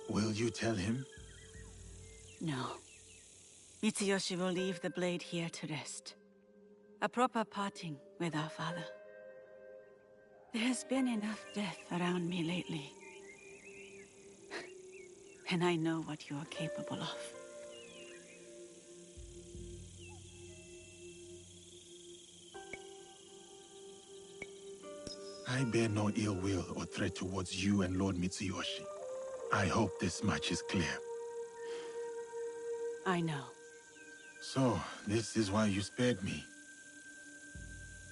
Will you tell him? No. Mitsuyoshi will leave the blade here to rest. A proper parting with our father. There's been enough death around me lately. And I know what you are capable of. I bear no ill will or threat towards you and Lord Mitsuyoshi. I hope this much is clear. I know. So, this is why you spared me.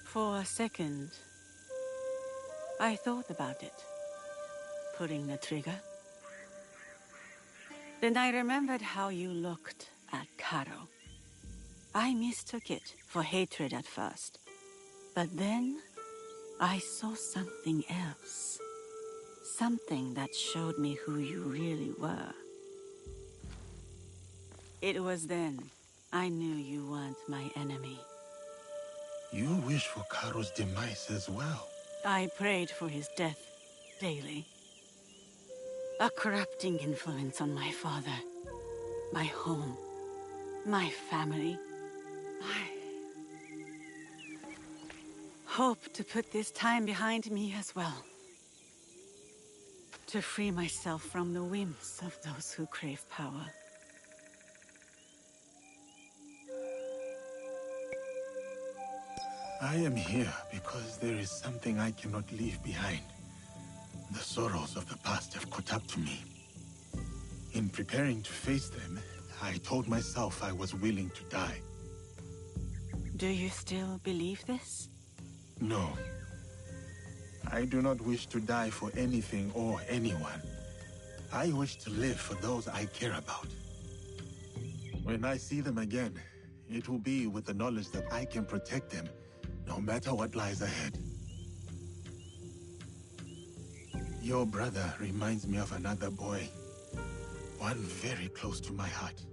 For a second, I thought about it. Pulling the trigger. Then I remembered how you looked at Karo. I mistook it for hatred at first. But then, I saw something else. Something that showed me who you really were. It was then I knew you weren't my enemy. You wish for Karo's demise as well. I prayed for his death daily. A corrupting influence on my father, my home, my family. I hope to put this time behind me as well. To free myself from the whims of those who crave power. I am here because there is something I cannot leave behind. The sorrows of the past have caught up to me. In preparing to face them, I told myself I was willing to die. Do you still believe this? No. I do not wish to die for anything or anyone. I wish to live for those I care about. When I see them again, it will be with the knowledge that I can protect them, no matter what lies ahead. Your brother reminds me of another boy. One very close to my heart.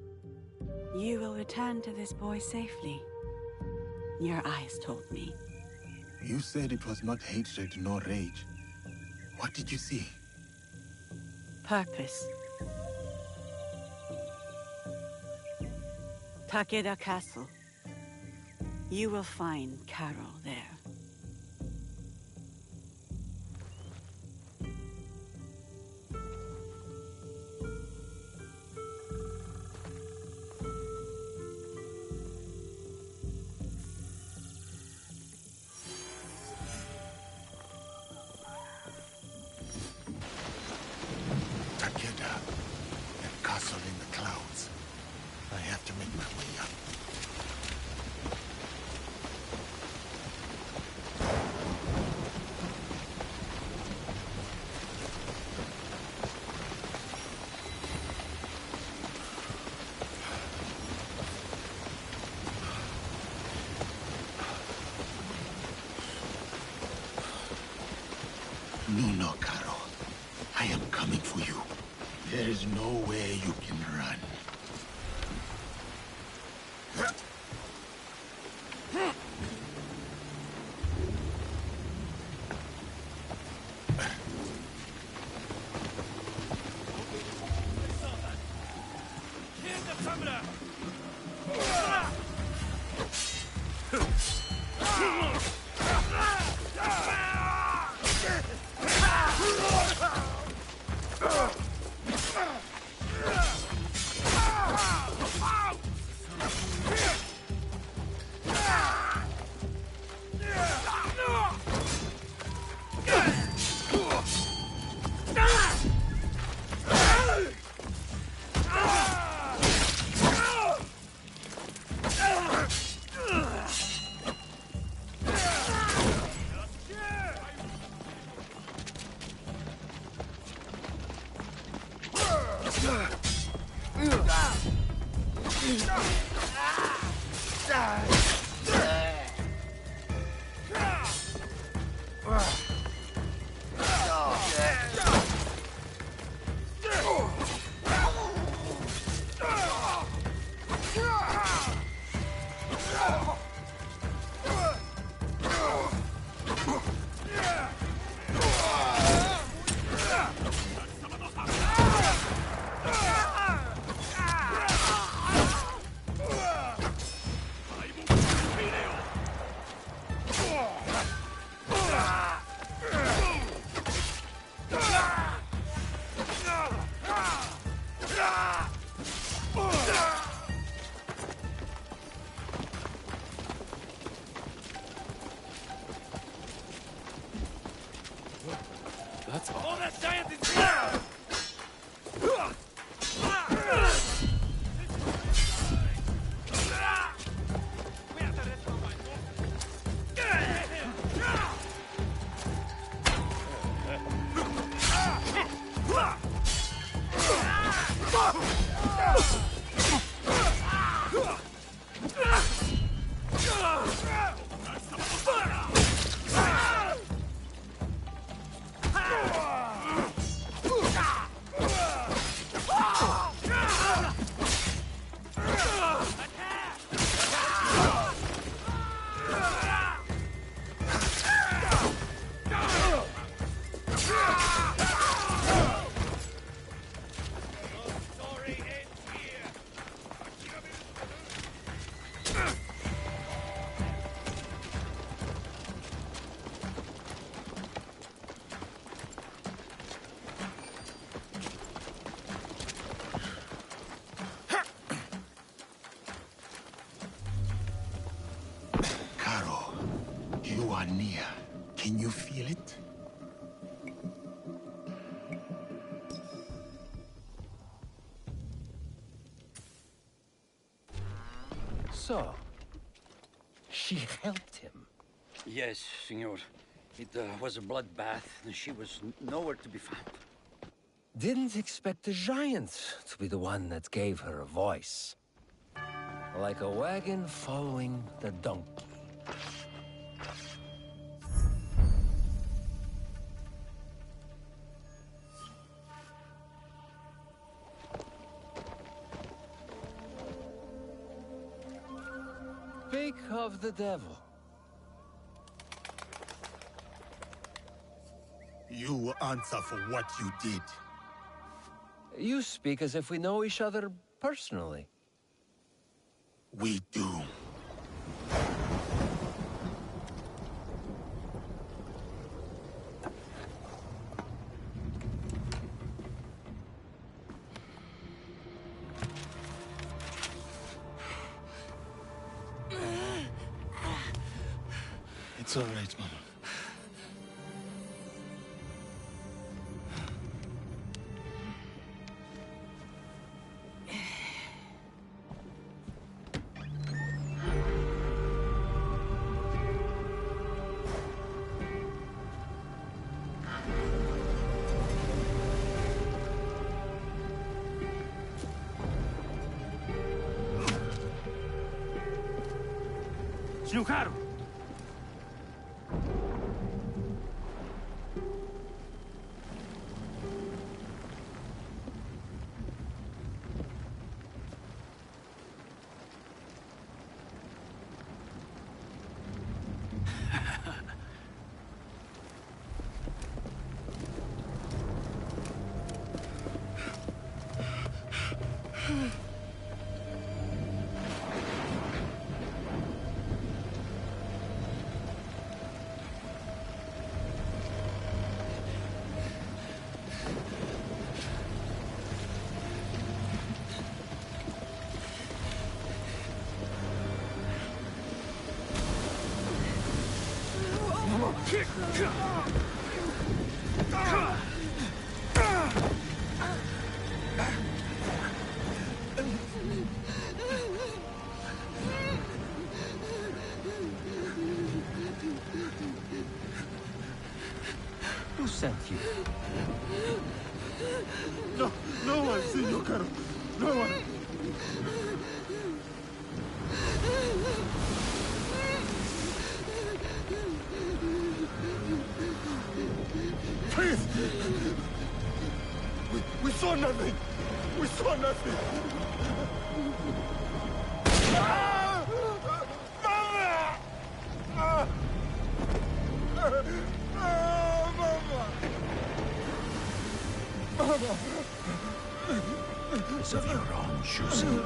You will return to this boy safely. Your eyes told me. You said it was not hatred nor rage. What did you see? Purpose. Takeda Castle. You will find Karo there. Takeda, that castle in the clouds. I have to make my way up. No, Karo. I am coming for you. There is no way you can run. are near. Can you feel it? So, she helped him. Yes, senor. It was a bloodbath, and she was nowhere to be found. Didn't expect the giant to be the one that gave her a voice. Like a wagon following the donkey. Speak of the devil. You will answer for what you did. You speak as if we know each other personally. We do. It's all right, Mama. Senhor Caro! Who sent you? No one, Senor Caro. No one. Please! We saw nothing! We saw nothing! Ah! Mama! Ah! Mama! Mama! It's of your own choosing.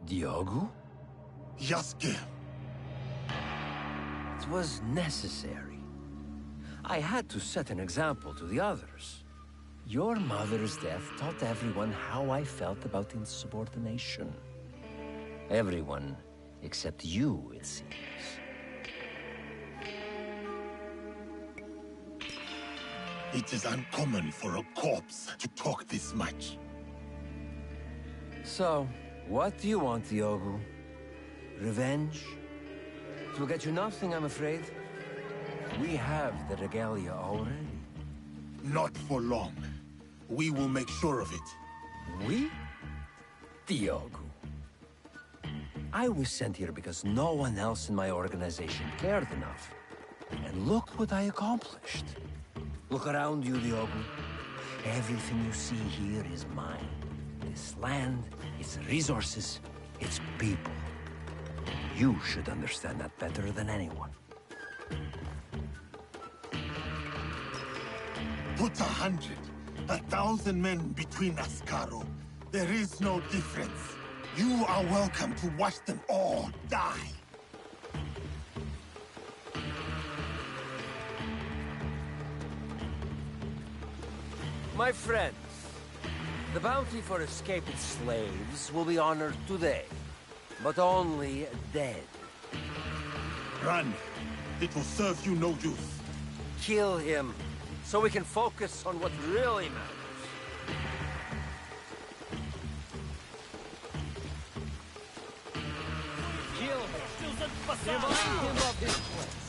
Diogo? Yasuke! It was necessary. I had to set an example to the others. Your mother's death taught everyone how I felt about insubordination. Everyone except you, it seems. It is uncommon for a corpse to talk this much. So, what do you want, Diogo? Revenge? It will get you nothing, I'm afraid. We have the regalia already. Not for long. We will make sure of it. We? Diogo. I was sent here because no one else in my organization cared enough. And look what I accomplished. Look around you, Diogo. Everything you see here is mine. This land, its resources, its people. You should understand that better than anyone. Put 100, 1,000 men between us, Caro. There is no difference. You are welcome to watch them all die. My friends, the bounty for escaped slaves will be honored today, but only dead. Run. It will serve you no use. Kill him, so we can focus on what really matters. Kill him. Remind him of his place.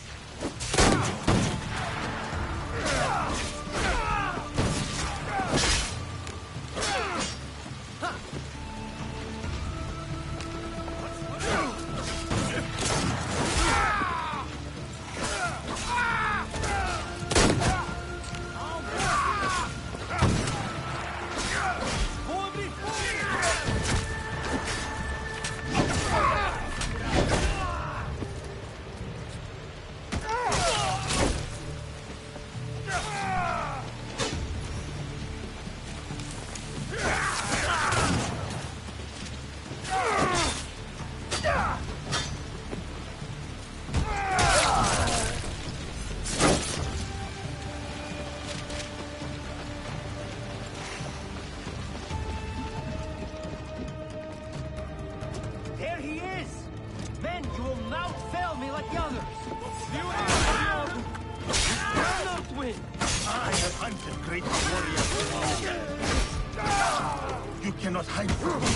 You cannot hide from me.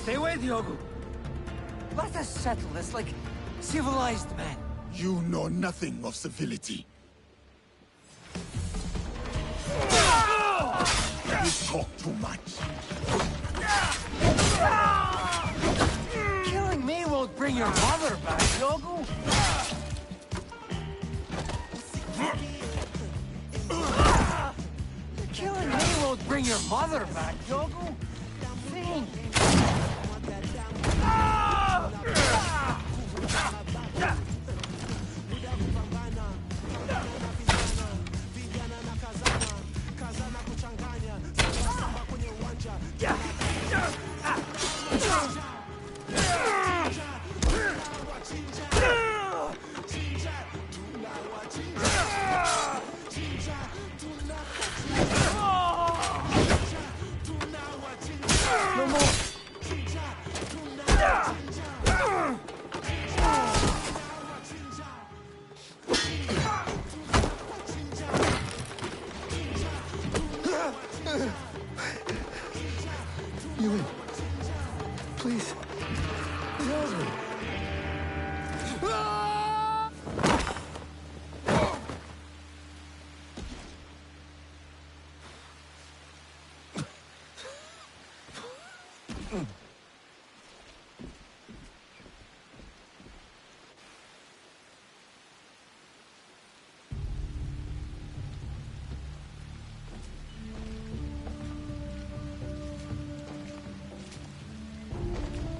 Stay away, Diogo. Let us settle this like civilized men. You know nothing of civility. You talk too much. Killing me won't bring your mother back, Diogo. Killing me won't bring your mother back, Diogo. Think. No more. Ewan, please. No.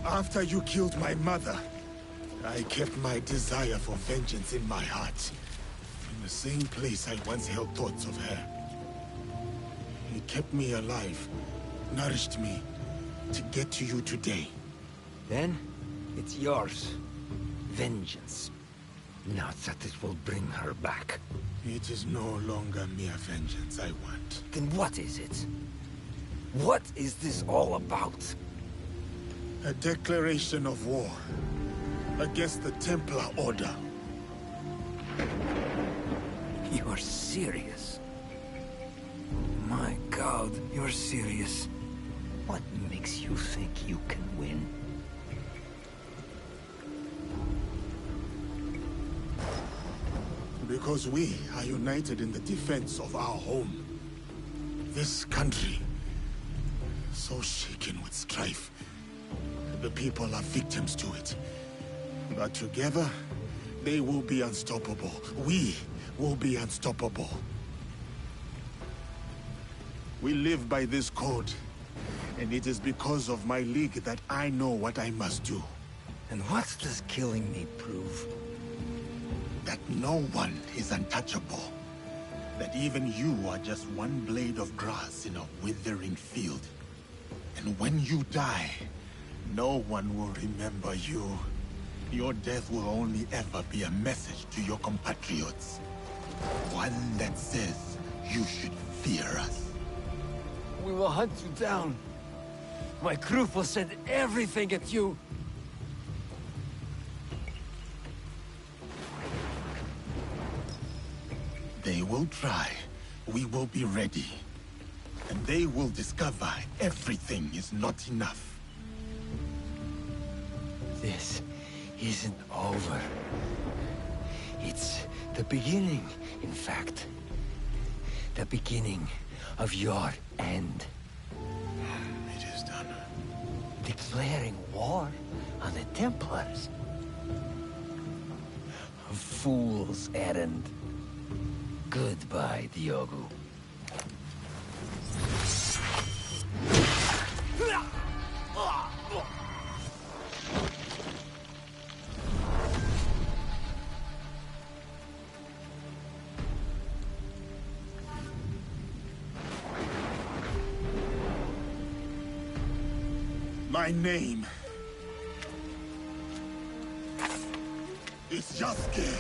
After you killed my mother, I kept my desire for vengeance in my heart. In the same place I once held thoughts of her. It kept me alive, nourished me, to get to you today. Then, it's yours. Vengeance. Not that it will bring her back. It is no longer mere vengeance I want. Then what is it? What is this all about? A declaration of war against the Templar Order. You are serious? My God, you're serious. What makes you think you can win? Because we are united in the defense of our home. This country, so shaken with strife. The people are victims to it. But together, they will be unstoppable. We will be unstoppable. We live by this code. And it is because of my league that I know what I must do. And what does killing me prove? That no one is untouchable. That even you are just one blade of grass in a withering field. And when you die, no one will remember you. Your death will only ever be a message to your compatriots. One that says you should fear us. We will hunt you down. My crew will send everything at you. They will try. We will be ready. And they will discover everything is not enough. This isn't over. It's the beginning, in fact. The beginning of your end. It is done. Declaring war on the Templars. A fool's errand. Goodbye, Diogo. My name is Yasuke.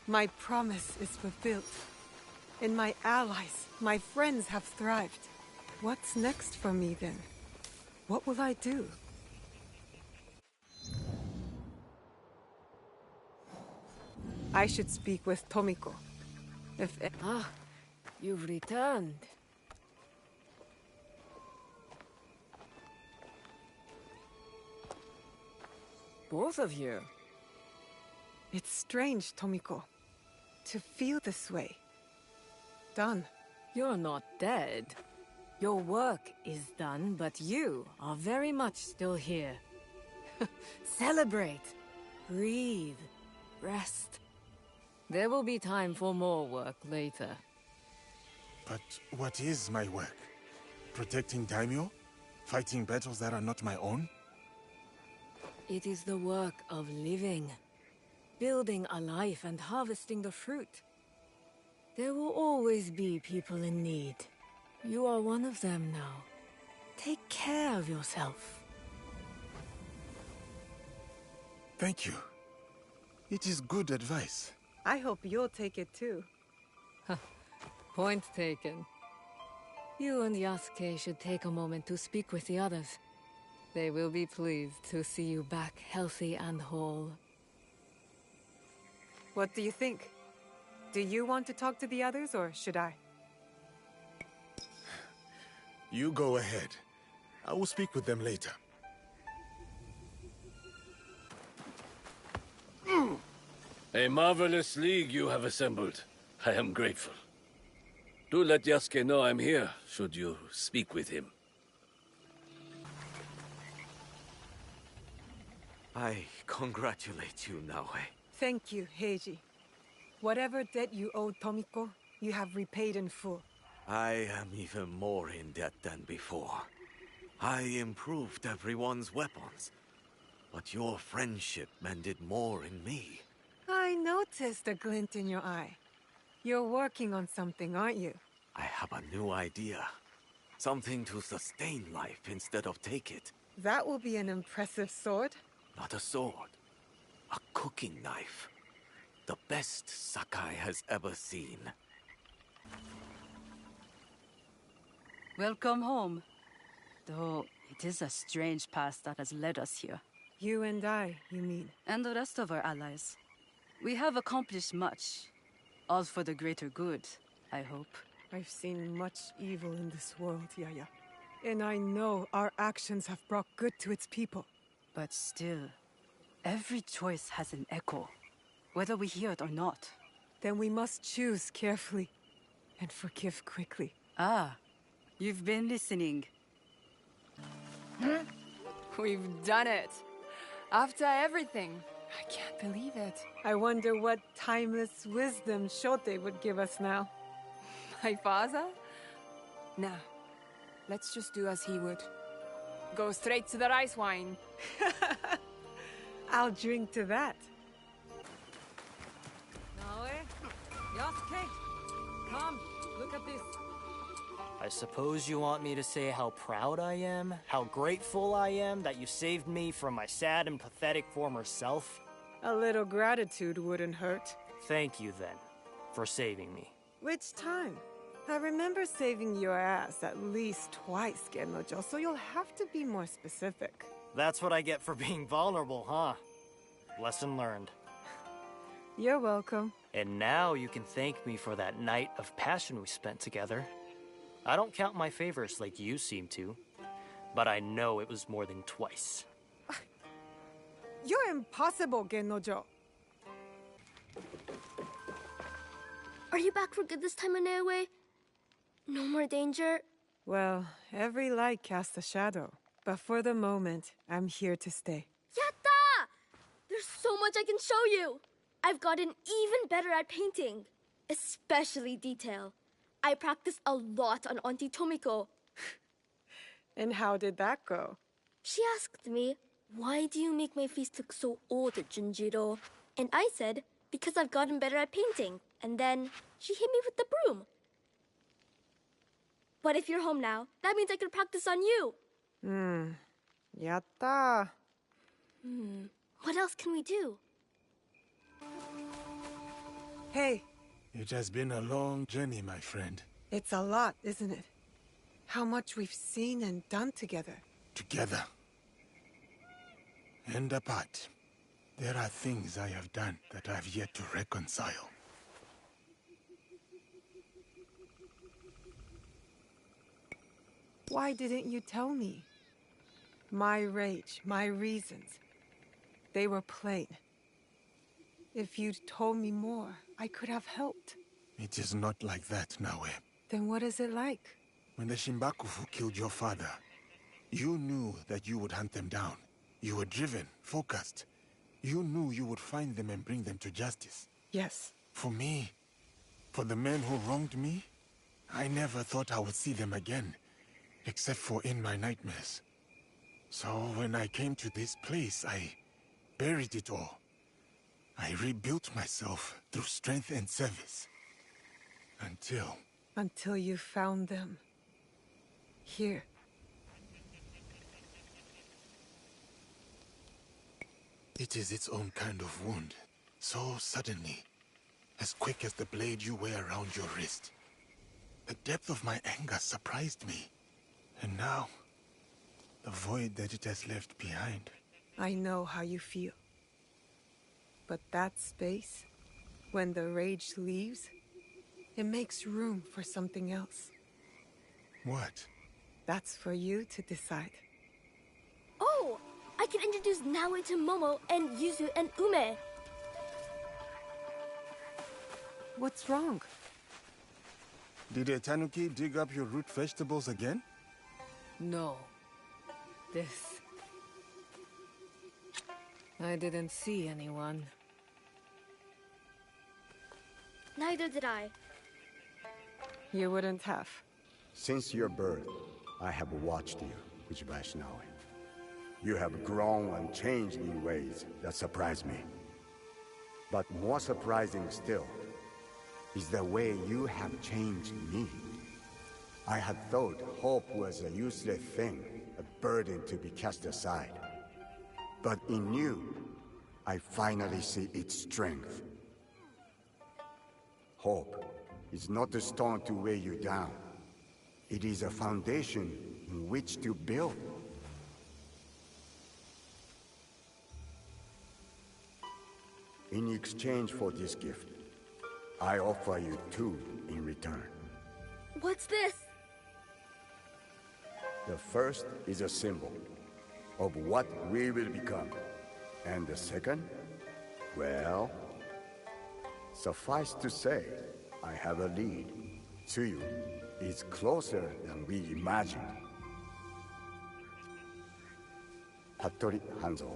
My promise is fulfilled. And my allies, my friends have thrived. What's next for me then? What will I do? I should speak with Tomiko. You've returned. Both of you. It's strange, Tomiko, to feel this way. Done. You're not dead. Your work is done, but you are very much still here. Celebrate. Breathe. Rest. There will be time for more work later. But what is my work? Protecting daimyo? Fighting battles that are not my own? It is the work of living. Building a life and harvesting the fruit. There will always be people in need. You are one of them now. Take care of yourself. Thank you. It is good advice. I hope you'll take it too. Point taken. You and Yasuke should take a moment to speak with the others. They will be pleased to see you back healthy and whole. What do you think? Do you want to talk to the others, or should I? You go ahead. I will speak with them later. A marvelous league you have assembled. I am grateful. Do let Yasuke know I'm here, should you speak with him. I congratulate you, Naoe. Thank you, Heiji. Whatever debt you owed Tomiko, you have repaid in full. I am even more in debt than before. I improved everyone's weapons, but your friendship mended more in me. I noticed a glint in your eye. You're working on something, aren't you? I have a new idea. Something to sustain life instead of take it. That will be an impressive sword. Not a sword. A cooking knife. The best Sakai has ever seen. Welcome home. Though it is a strange past that has led us here. You and I, you mean? And the rest of our allies. We have accomplished much. All for the greater good, I hope. I've seen much evil in this world, Yaya. And I know our actions have brought good to its people. But still, every choice has an echo, whether we hear it or not. Then we must choose carefully and forgive quickly. Ah, you've been listening. We've done it. After everything. I can't believe it. I wonder what timeless wisdom Shote would give us now. My father? Nah. Let's just do as he would. Go straight to the rice wine. I'll drink to that. Naoe? Yasuke? Come, look at this. I suppose you want me to say how proud I am, how grateful I am that you saved me from my sad and pathetic former self? A little gratitude wouldn't hurt. Thank you, then, for saving me. Which time? I remember saving your ass at least twice, Gennojo, so you'll have to be more specific. That's what I get for being vulnerable, huh? Lesson learned. You're welcome. And now you can thank me for that night of passion we spent together. I don't count my favors like you seem to, but I know it was more than twice. You're impossible, Gennojo. Are you back for good this time, Naoe? No more danger? Well, every light casts a shadow. But for the moment, I'm here to stay. Yatta! There's so much I can show you! I've gotten even better at painting. Especially detail. I practiced a lot on Auntie Tomiko. And how did that go? She asked me, why do you make my face look so old, Junjiro? And I said, because I've gotten better at painting. And then she hit me with the broom. But if you're home now, that means I could practice on you. Yatta. What else can we do? Hey. It has been a long journey, my friend. It's a lot, isn't it? How much we've seen and done together. Together. And apart. There are things I have done that I've yet to reconcile. Why didn't you tell me? My rage, my reasons. They were plain. If you'd told me more, I could have helped. It is not like that, Nawe. Then what is it like? When the Shimbakufu killed your father, you knew that you would hunt them down. You were driven, focused. You knew you would find them and bring them to justice. Yes. For me, for the men who wronged me, I never thought I would see them again, except for in my nightmares. So when I came to this place, I buried it all. I rebuilt myself through strength and service. Until you found them. Here. It is its own kind of wound. So suddenly. As quick as the blade you wear around your wrist. The depth of my anger surprised me. And now, the void that it has left behind. I know how you feel. But that space, when the rage leaves, it makes room for something else. What? That's for you to decide. Oh! I can introduce Nawe to Momo and Yuzu and Ume. What's wrong? Did a tanuki dig up your root vegetables again? No. This... I didn't see anyone. Neither did I. You wouldn't have. Since your birth, I have watched you, Uchibashi Nawe. You have grown and changed in ways that surprise me. But more surprising still is the way you have changed me. I had thought hope was a useless thing, a burden to be cast aside. But in you, I finally see its strength. Hope is not a stone to weigh you down. It is a foundation in which to build. In exchange for this gift, I offer you two in return. What's this? The first is a symbol of what we will become. And the second, well, suffice to say, I have a lead. Tsuyu is closer than we imagined. Hattori Hanzo.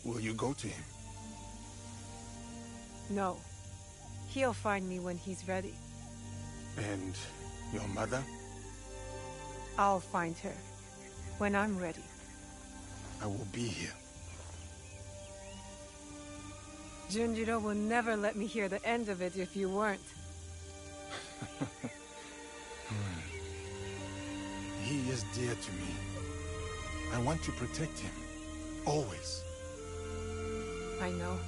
Will you go to him? No. He'll find me when he's ready. And your mother? I'll find her. When I'm ready. I will be here. Junjiro will never let me hear the end of it if you weren't. He is dear to me. I want to protect him. Always. I know.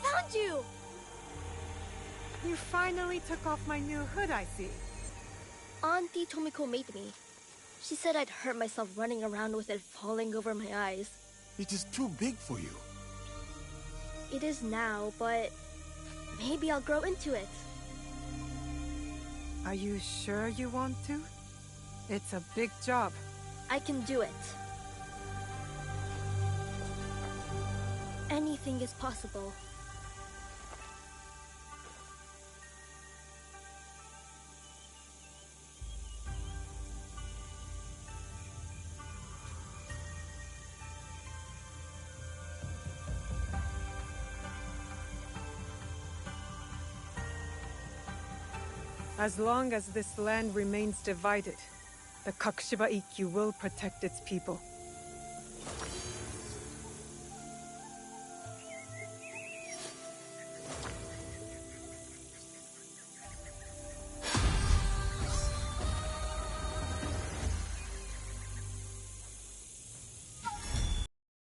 Found you! You finally took off my new hood, I see. Auntie Tomiko made me. She said I'd hurt myself running around with it falling over my eyes. It is too big for you. It is now, but maybe I'll grow into it. Are you sure you want to? It's a big job. I can do it. Anything is possible. As long as this land remains divided, the Kakushiba Ikkyu will protect its people.